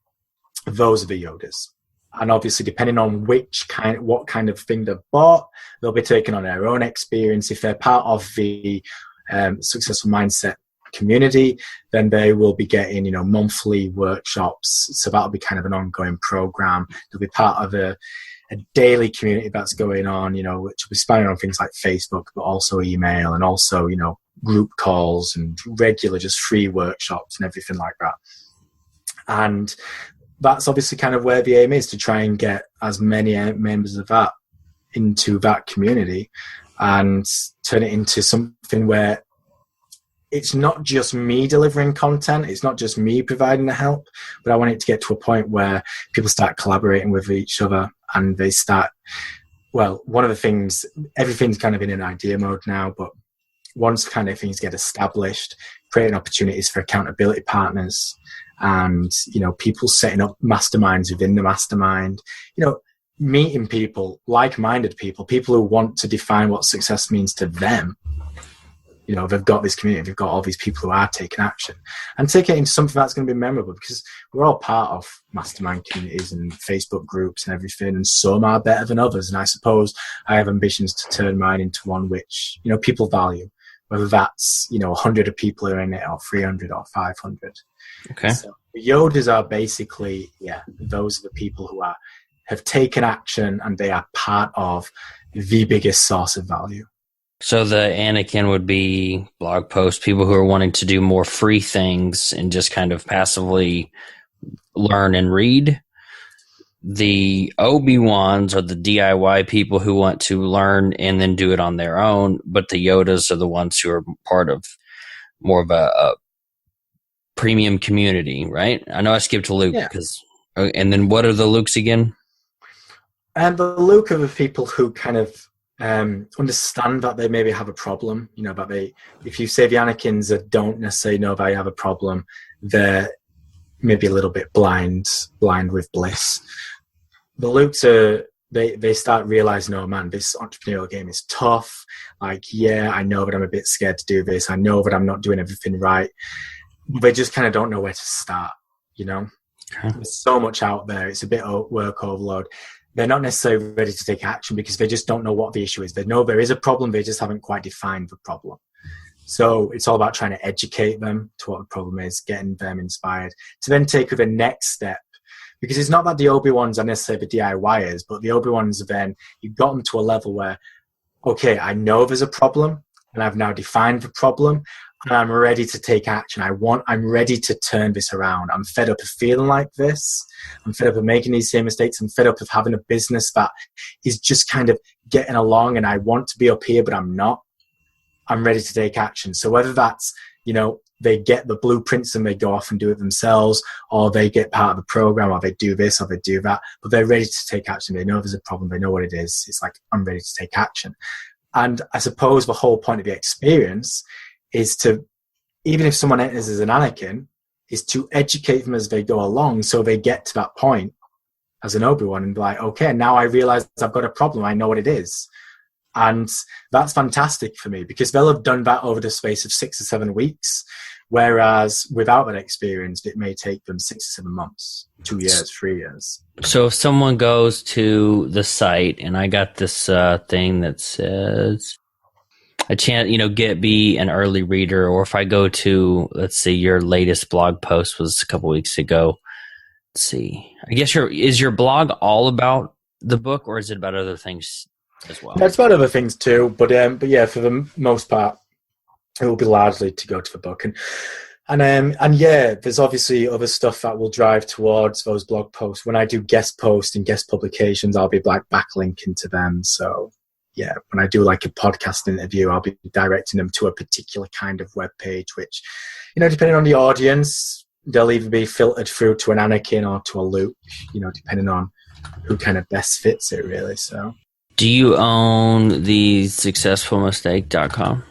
those are the Yodas. And obviously, depending on what kind of thing they've bought, they'll be taking on their own experience. If they're part of the Successful Mindset community, then they will be getting, monthly workshops. So that'll be kind of an ongoing program. They'll be part of a daily community that's going on, which will be spanning on things like Facebook, but also email and also, group calls and regular just free workshops and everything like that. And that's obviously kind of where the aim is, to try and get as many members of that into that community and turn it into something where it's not just me delivering content, it's not just me providing the help, but I want it to get to a point where people start collaborating with each other and they start, one of the things, everything's kind of in an idea mode now, but once kind of things get established, creating opportunities for accountability partners and, people setting up masterminds within the mastermind, meeting people, like-minded people who want to define what success means to them. They've got this community, they've got all these people who are taking action and take it into something that's going to be memorable, because we're all part of mastermind communities and Facebook groups and everything, and some are better than others. And I suppose I have ambitions to turn mine into one which, people value, whether that's, 100 of people are in it or 300 or 500. Okay. So the Yodas are basically, those are the people who have taken action and they are part of the biggest source of value. So the Anakin would be blog posts, people who are wanting to do more free things and just kind of passively learn and read. The Obi-Wans are the DIY people who want to learn and then do it on their own, but the Yodas are the ones who are part of more of a premium community, right? I know I skipped to Luke because, and then what are the Lukes again? And the Luke are the people who kind of understand that they maybe have a problem, but if you say the Anakins that don't necessarily know they have a problem, they're maybe a little bit blind with bliss. The Lukes are, they start realizing, oh man, this entrepreneurial game is tough. Like, yeah, I know that I'm a bit scared to do this. I know that I'm not doing everything right. They just kind of don't know where to start, Okay. There's so much out there. It's a bit of work overload. They're not necessarily ready to take action because they just don't know what the issue is. They know there is a problem. They just haven't quite defined the problem. So it's all about trying to educate them to what the problem is, getting them inspired to then take the next step. Because it's not that the Obi-Wans are necessarily the DIYers, but the Obi-Wans are then, you've gotten to a level where, okay, I know there's a problem and I've now defined the problem and I'm ready to take action. I'm ready to turn this around. I'm fed up of feeling like this. I'm fed up of making these same mistakes. I'm fed up of having a business that is just kind of getting along and I want to be up here, but I'm not. I'm ready to take action. So whether that's, they get the blueprints and they go off and do it themselves, or they get part of the program, or they do this, or they do that, but they're ready to take action. They know there's a problem. They know what it is. It's like, I'm ready to take action. And I suppose the whole point of the experience is to, even if someone enters as an Anakin, is to educate them as they go along so they get to that point as an Obi-Wan and be like, okay, now I realize I've got a problem. I know what it is. And that's fantastic for me because they'll have done that over the space of 6 or 7 weeks. Whereas without that experience, it may take them 6 or 7 months, 2 years, 3 years. So if someone goes to the site and I got this thing that says a chance, be an early reader, or if I go to, let's see, your latest blog post was a couple weeks ago. Let's see. I guess is your blog all about the book or is it about other things as well? That's about other things too, but yeah, for the most part, it will be largely to go to the book, and yeah, there's obviously other stuff that will drive towards those blog posts. When I do guest posts and guest publications, I'll be backlinking to them. So yeah, when I do like a podcast interview, I'll be directing them to a particular kind of web page, which, depending on the audience, they'll either be filtered through to an Anakin or to a Luke, depending on who kind of best fits it, really. So. Do you own the successfulmistake.com?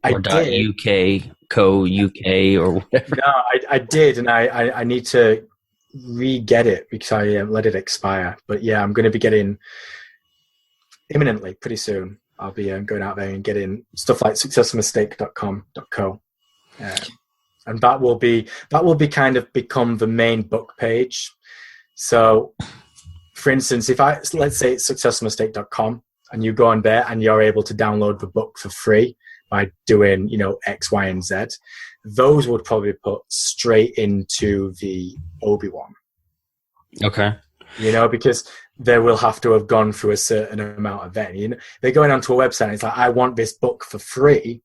I or did. .uk, co.uk, or whatever? No, I did, and I need to re-get it because I let it expire. But yeah, I'm going to be getting, imminently, pretty soon, I'll be going out there and getting stuff like successfulmistake.com.co. And that will be kind of become the main book page. So, for instance, let's say it's successfulmistake.com and you go on there and you're able to download the book for free by doing, X, Y, and Z, those would probably put straight into the Obi-Wan. Okay. Because they will have to have gone through a certain amount of vetting. They're going onto a website and it's like, I want this book for free,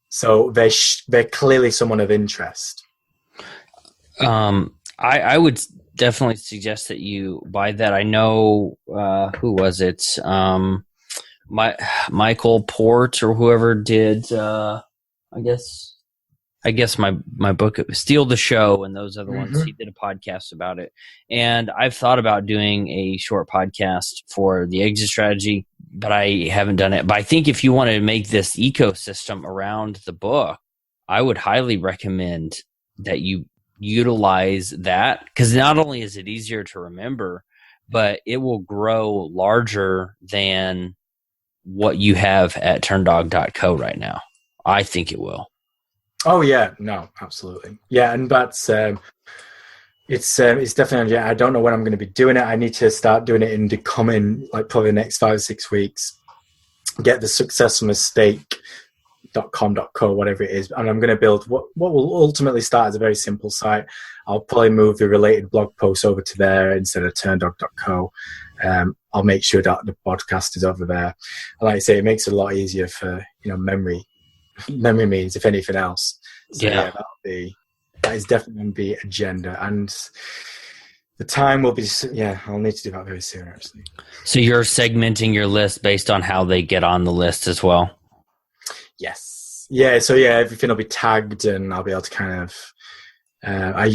so they're clearly someone of interest. I would definitely suggest that you buy that. I know, who was it? Michael Port or whoever did, I guess my book, Steal the Show, and those other ones, he did a podcast about it. And I've thought about doing a short podcast for the exit strategy, but I haven't done it. But I think if you want to make this ecosystem around the book, I would highly recommend that you utilize that, because not only is it easier to remember, but it will grow larger than what you have at turndog.co right now. I think it will. Oh yeah, no, absolutely. Yeah, and that's it's definitely, I don't know when I'm going to be doing it. I need to start doing it in the coming, probably the next 5 or 6 weeks. Get the successfulmistake.com.co, whatever it is, and I'm going to build what will ultimately start as a very simple site. I'll probably move the related blog posts over to there instead of turndog.co. I'll make sure that the podcast is over there. And like I say, it makes it a lot easier for, memory means, if anything else. So Yeah. that is definitely going to be agenda. And the time will be, I'll need to do that very soon, actually. So you're segmenting your list based on how they get on the list as well? Yes. Yeah. So everything will be tagged, and I'll be able to kind of, I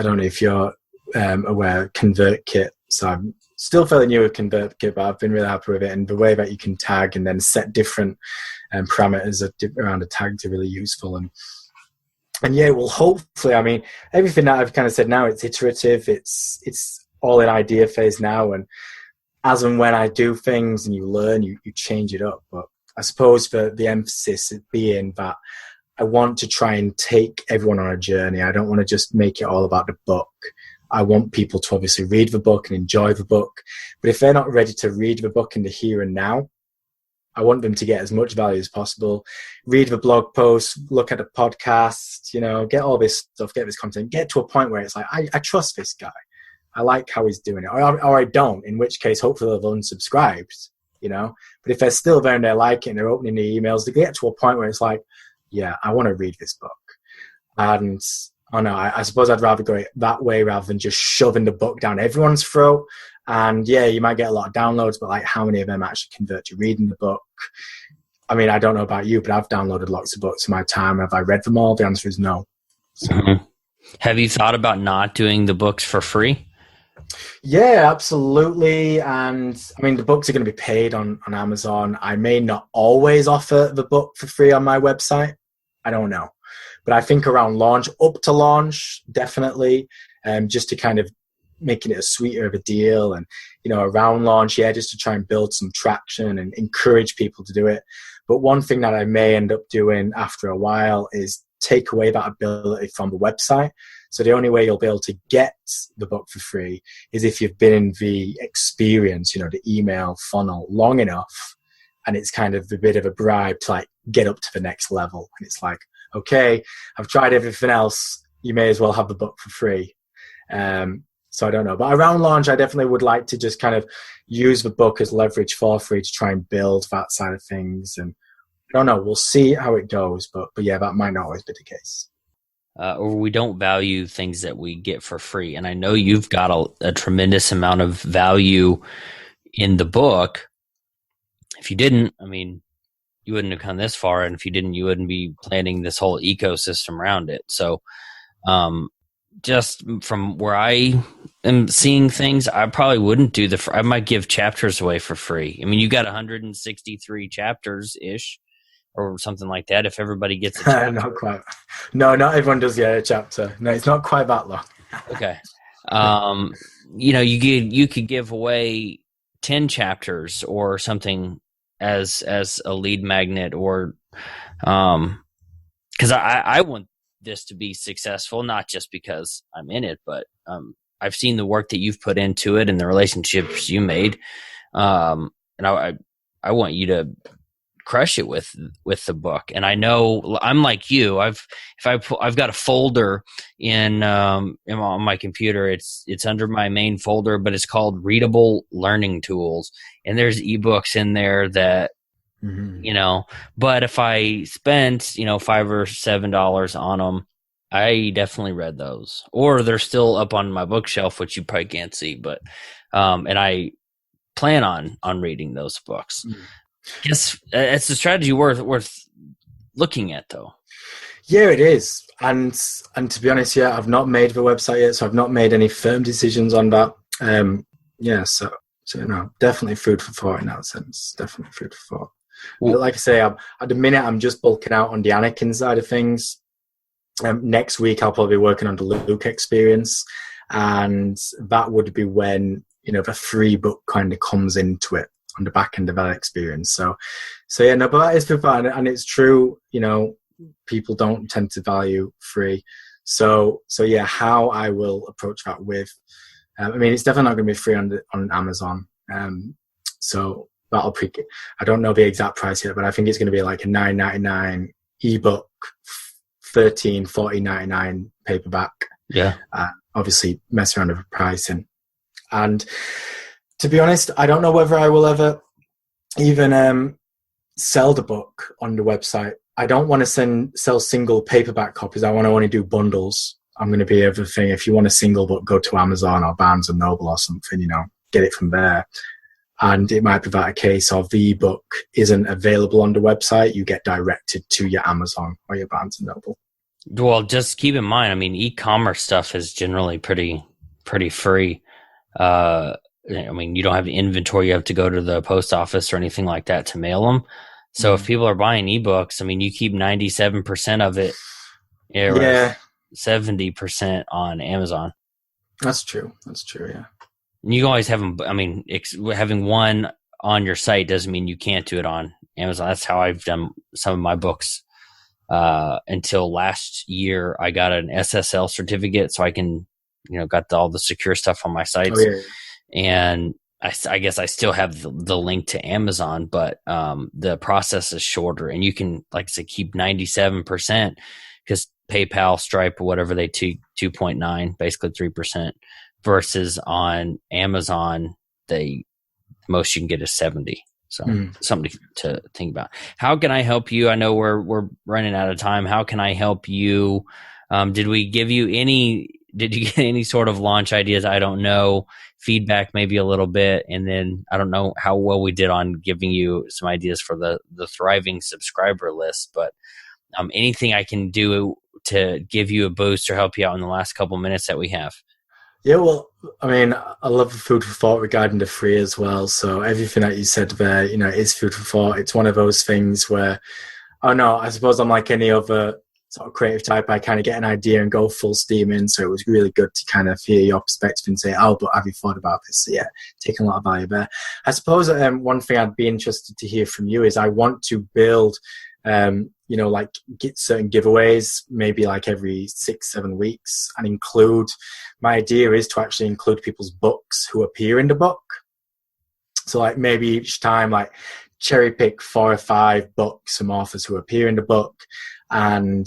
don't know if you're aware, ConvertKit. So I'm still fairly new with ConvertKit, but I've been really happy with it. And the way that you can tag and then set different parameters around a tags are really useful. And well, hopefully, I mean, everything that I've kind of said now, it's iterative. It's all in idea phase now. And as and when I do things and you learn, you change it up. But I suppose the emphasis being that I want to try and take everyone on a journey. I don't want to just make it all about the book. I want people to obviously read the book and enjoy the book. But if they're not ready to read the book in the here and now, I want them to get as much value as possible. Read the blog post, look at the podcast, get all this stuff, get this content, get to a point where it's like, I trust this guy. I like how he's doing it. Or I don't, in which case, hopefully they've unsubscribed, But if they're still there and they're liking it and they're opening the emails, they get to a point where it's like, yeah, I want to read this book. And I suppose I'd rather go that way rather than just shoving the book down everyone's throat. And you might get a lot of downloads, but like how many of them actually convert to reading the book? I mean, I don't know about you, but I've downloaded lots of books in my time. Have I read them all? The answer is no. So. Mm-hmm. Have you thought about not doing the books for free? Yeah, absolutely. And I mean, the books are going to be paid on Amazon. I may not always offer the book for free on my website. I don't know. But I think around launch, up to launch, definitely, just to kind of making it a sweeter of a deal. And, around launch, just to try and build some traction and encourage people to do it. But one thing that I may end up doing after a while is take away that ability from the website. So the only way you'll be able to get the book for free is if you've been in the experience, the email funnel long enough. And it's kind of a bit of a bribe to like get up to the next level. And it's like, okay, I've tried everything else. You may as well have the book for free. So I don't know. But around launch, I definitely would like to just kind of use the book as leverage for free to try and build that side of things. And I don't know. We'll see how it goes. But that might not always be the case. Or we don't value things that we get for free. And I know you've got a tremendous amount of value in the book. If you didn't, I mean, you wouldn't have come this far. And if you didn't, you wouldn't be planning this whole ecosystem around it. So just from where I am seeing things, I probably wouldn't do I might give chapters away for free. I mean, you got 163 chapters-ish or something like that. If everybody gets a chapter. Not quite. No, not everyone does get a chapter. No, it's not quite that long. Okay. You could give away 10 chapters or something as a lead magnet, or because I want this to be successful, not just because I'm in it, but I've seen the work that you've put into it and the relationships you made, and I want you to crush it with the book. And I know I'm like you. I've got a folder on my computer. It's under my main folder, but it's called Readable Learning Tools, and there's ebooks in there that but if I spent $5 or $7 on them, I definitely read those, or they're still up on my bookshelf, which you probably can't see, but and I plan on reading those books. Yes, it's a strategy worth looking at, though. Yeah, it is. And to be honest, I've not made the website yet, so I've not made any firm decisions on that. So definitely food for thought in that sense. Definitely food for thought. But like I say, at the minute, I'm just bulking out on the Anakin side of things. Next week, I'll probably be working on the Luke experience, and that would be when the free book kind of comes into it on the back end of that experience. So but that is fun, and it's true. People don't tend to value free. So how I will approach that with, it's definitely not going to be free on Amazon. So that'll I don't know the exact price yet, but I think it's going to be like a $9.99 ebook, $14.99 paperback. Yeah. Obviously mess around with the pricing. And To be honest, I don't know whether I will ever even sell the book on the website. I don't want to sell single paperback copies. I want to only do bundles. I'm going to be everything. If you want a single book, go to Amazon or Barnes and Noble or something, get it from there. And it might be that a case of the ebook isn't available on the website. You get directed to your Amazon or your Barnes and Noble. Well, just keep in mind, I mean, e-commerce stuff is generally pretty free. I mean, you don't have the inventory. You have to go to the post office or anything like that to mail them. So if people are buying ebooks, I mean, you keep 97% of it. Yeah. 70% on Amazon. That's true. Yeah. And you can always have them. I mean, having one on your site doesn't mean you can't do it on Amazon. That's how I've done some of my books. Until last year, I got an SSL certificate, so I can, got all the secure stuff on my sites. Oh, yeah. And I guess I still have the link to Amazon, but the process is shorter, and you can, like I said, keep 97% because PayPal, Stripe, or whatever, they 2.9, basically 3%, versus on Amazon, most you can get is 70. So something to think about. How can I help you? I know we're running out of time. How can I help you? Did you get any sort of launch ideas? I don't know. Feedback maybe a little bit. And then I don't know how well we did on giving you some ideas for the thriving subscriber list, but anything I can do to give you a boost or help you out in the last couple minutes that we have. Yeah, well, I mean, I love the food for thought regarding the free as well. So everything that you said there, is food for thought. It's one of those things where, I suppose I'm like any other sort of creative type. I kind of get an idea and go full steam in. So it was really good to kind of hear your perspective and say, but have you thought about this? So yeah, taking a lot of value there. I suppose one thing I'd be interested to hear from you is I want to build like get certain giveaways, maybe like every 6-7 weeks, and my idea is to actually include people's books who appear in the book. So like maybe each time, like cherry pick 4 or 5 books from authors who appear in the book. And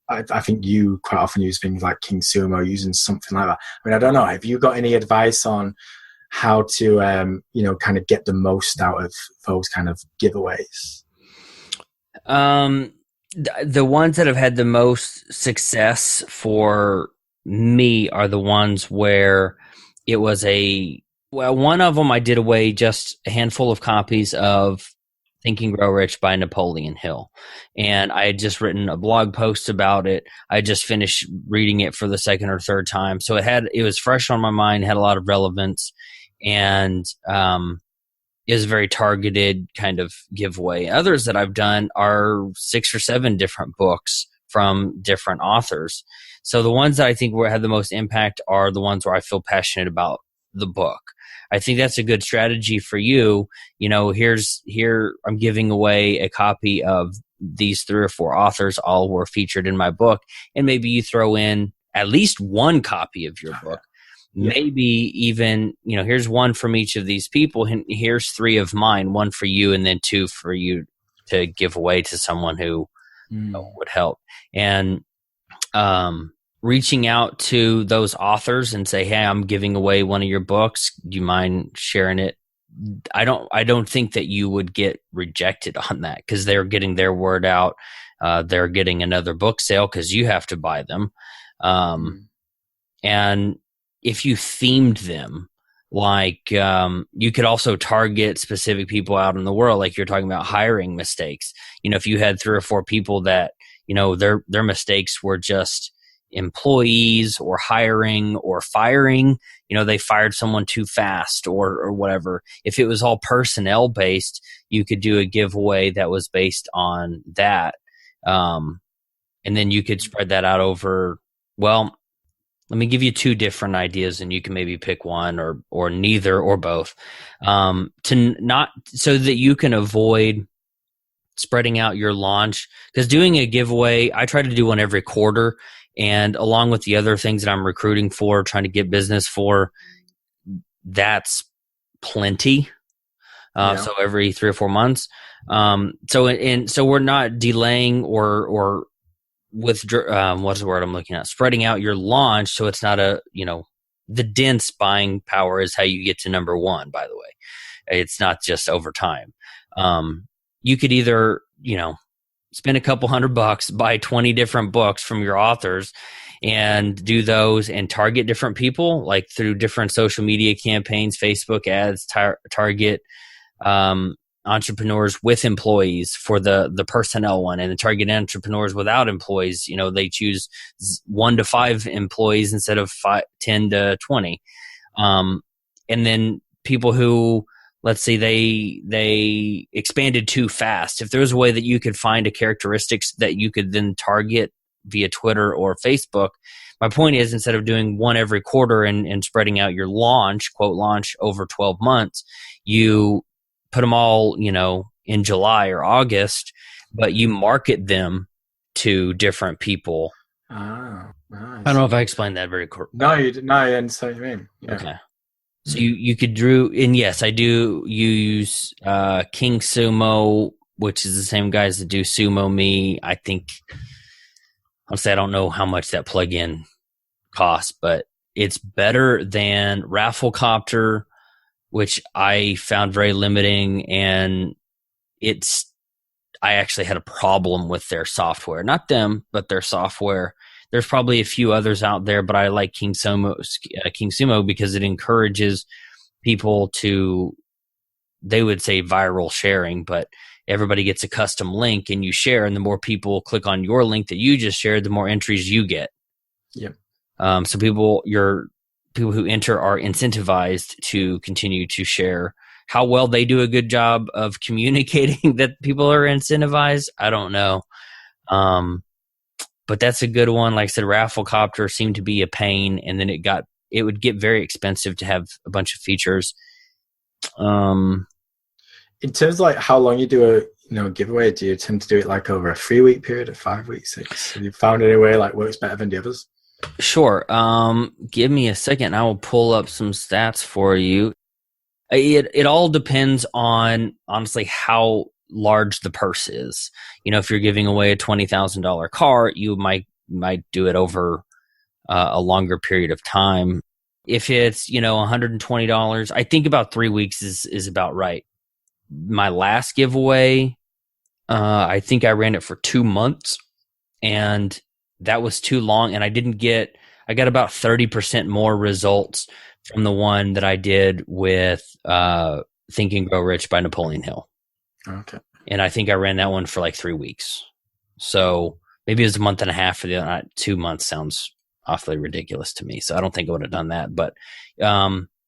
I think you quite often use things like King Sumo, using something like that. I mean, I don't know. Have you got any advice on how to, kind of get the most out of those kind of giveaways? The ones that have had the most success for me are the ones where it was one of them I did away just a handful of copies of Think and Grow Rich by Napoleon Hill. And I had just written a blog post about it. I just finished reading it for the second or third time. So it was fresh on my mind, had a lot of relevance, and is a very targeted kind of giveaway. Others that I've done are 6 or 7 different books from different authors. So the ones that I think had the most impact are the ones where I feel passionate about the book. I think that's a good strategy for you. Here I'm giving away a copy of these 3 or 4 authors, all were featured in my book, and maybe you throw in at least one copy of your book. Yeah. Maybe even, here's one from each of these people, and here's 3 of mine, 1 for you and then 2 for you to give away to someone who would help. And reaching out to those authors and say, hey, I'm giving away one of your books. Do you mind sharing it? I don't think that you would get rejected on that, because they're getting their word out. They're getting another book sale because you have to buy them. And if you themed them, like you could also target specific people out in the world, like you're talking about hiring mistakes. If you had 3 or 4 people that, their mistakes were just employees or hiring or firing, they fired someone too fast or whatever. If it was all personnel based, you could do a giveaway that was based on that. And then you could spread that out over, let me give you 2 different ideas, and you can maybe pick one or neither or both, so that you can avoid spreading out your launch. Because doing a giveaway, I try to do one every quarter, and along with the other things that I'm recruiting for, trying to get business for, that's plenty. So every 3 or 4 months. So we're not delaying or with what's the word I'm looking at? Spreading out your launch, so it's not the dense buying power is how you get to number one, by the way. It's not just over time. You could either, spend a couple $100, buy 20 different books from your authors and do those and target different people, like through different social media campaigns, Facebook ads, target entrepreneurs with employees for the personnel one, and then target entrepreneurs without employees. They choose 1 to 5 employees instead of 10 to 20. And then people who, let's say they expanded too fast. If there was a way that you could find a characteristics that you could then target via Twitter or Facebook, my point is, instead of doing one every quarter and spreading out your quote launch over 12 months, you put them all, in July or August, but you market them to different people. Ah, nice. I don't know if I explained that very correctly. No, you did. No, I understand what you mean. Yeah. Okay. So you could and yes, I do use King Sumo, which is the same guys that do Sumo Me. I think, honestly, I don't know how much that plugin costs, but it's better than Rafflecopter, which I found very limiting, and I actually had a problem with their software. Not them, but their software. There's probably a few others out there, but I like King Sumo because it encourages people to, they would say viral sharing, but everybody gets a custom link and you share, and the more people click on your link that you just shared, the more entries you get. Yep. So people who enter are incentivized to continue to share. How well they do a good job of communicating that people are incentivized, I don't know. But that's a good one. Like I said, Rafflecopter seemed to be a pain, and then it would get very expensive to have a bunch of features. In terms of like how long you do a giveaway, do you tend to do it like over a 3-week period, a 5 weeks, 6? Have you found any way like works better than the others? Sure. Give me a second. I will pull up some stats for you. It all depends on, honestly, how large the purse is. If you're giving away a $20,000 car, you might do it over a longer period of time. If it's $120, I think about 3 weeks is about right. My last giveaway, I think I ran it for 2 months, and that was too long, and I got about 30% more results from the one that I did with Think and Grow Rich by Napoleon Hill. Okay. And I think I ran that one for like 3 weeks. So maybe it was a month and a half for the other. 2 months sounds awfully ridiculous to me. So I don't think I would have done that. But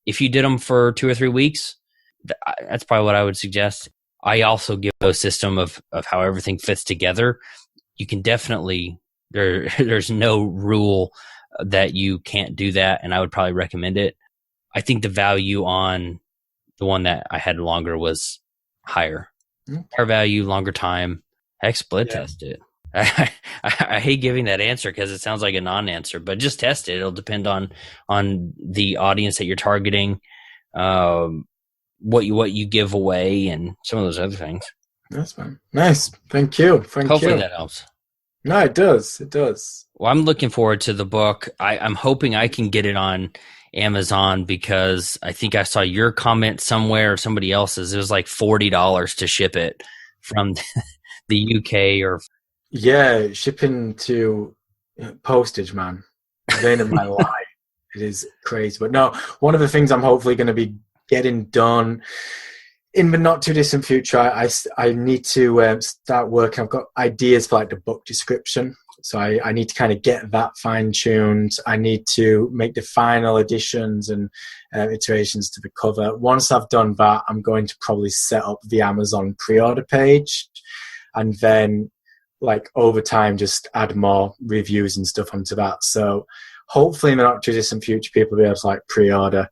if you did them for 2 or 3 weeks, that's probably what I would suggest. I also give a system of how everything fits together. You can definitely, there's no rule that you can't do that. And I would probably recommend it. I think the value on the one that I had longer was higher. Higher value, longer time. Heck, split test it. I hate giving that answer because it sounds like a non-answer, but just test it. It'll depend on the audience that you're targeting, what you give away, and some of those other things. That's fine. Nice. Thank you. Hopefully that helps. No, it does. It does. Well, I'm looking forward to the book. I'm hoping I can get it on Amazon because I think I saw your comment somewhere or somebody else's. It was like $40 to ship it from the UK or. Yeah, shipping to postage, man. The end of my life. It is crazy. But no, one of the things I'm hopefully going to be getting done in the not too distant future, I need to start working. I've got ideas for like the book description. So I need to kind of get that fine-tuned. I need to make the final additions and iterations to the cover. Once I've done that, I'm going to probably set up the Amazon pre-order page, and then like over time just add more reviews and stuff onto that. So hopefully in the not too distant future, people will be able to like pre-order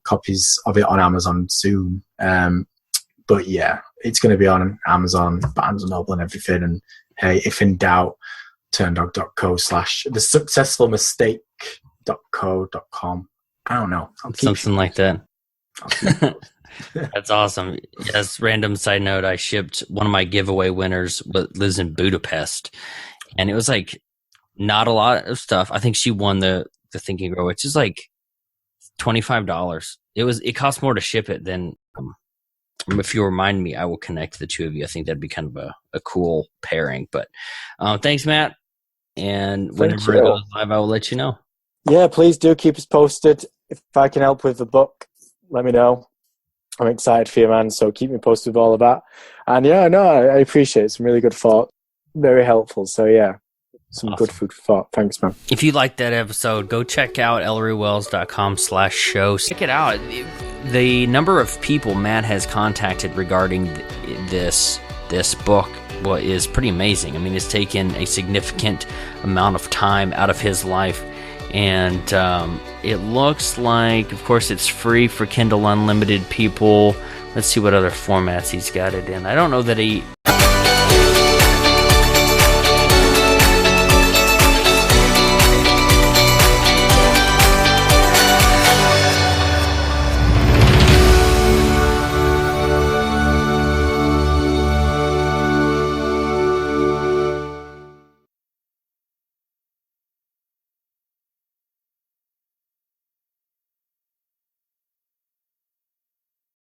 copies of it on Amazon soon. But yeah, it's going to be on Amazon, Barnes & Noble and everything. And hey, if in doubt, thesuccessfulmistake.co.com. I don't know. Something like that. That's awesome. Yes, random side note, I shipped one of my giveaway winners that lives in Budapest, and it was like not a lot of stuff. I think she won the Think and Grow, which is like $25. It cost more to ship it than. If you remind me, I will connect the two of you. I think that'd be kind of a cool pairing. But thanks, Matt. And whenever it goes live, I will let you know. Yeah, please do keep us posted. If I can help with the book, let me know. I'm excited for you, man. So keep me posted with all of that. And yeah, no, I appreciate it. Some really good thought. Very helpful. So yeah, some good food for thought. Thanks, man. If you liked that episode, go check out ellorywells.com/show. Check it out. The number of people Matt has contacted regarding this book is pretty amazing. I mean, it's taken a significant amount of time out of his life. And it looks like, of course, it's free for Kindle Unlimited people. Let's see what other formats he's got it in. I don't know that he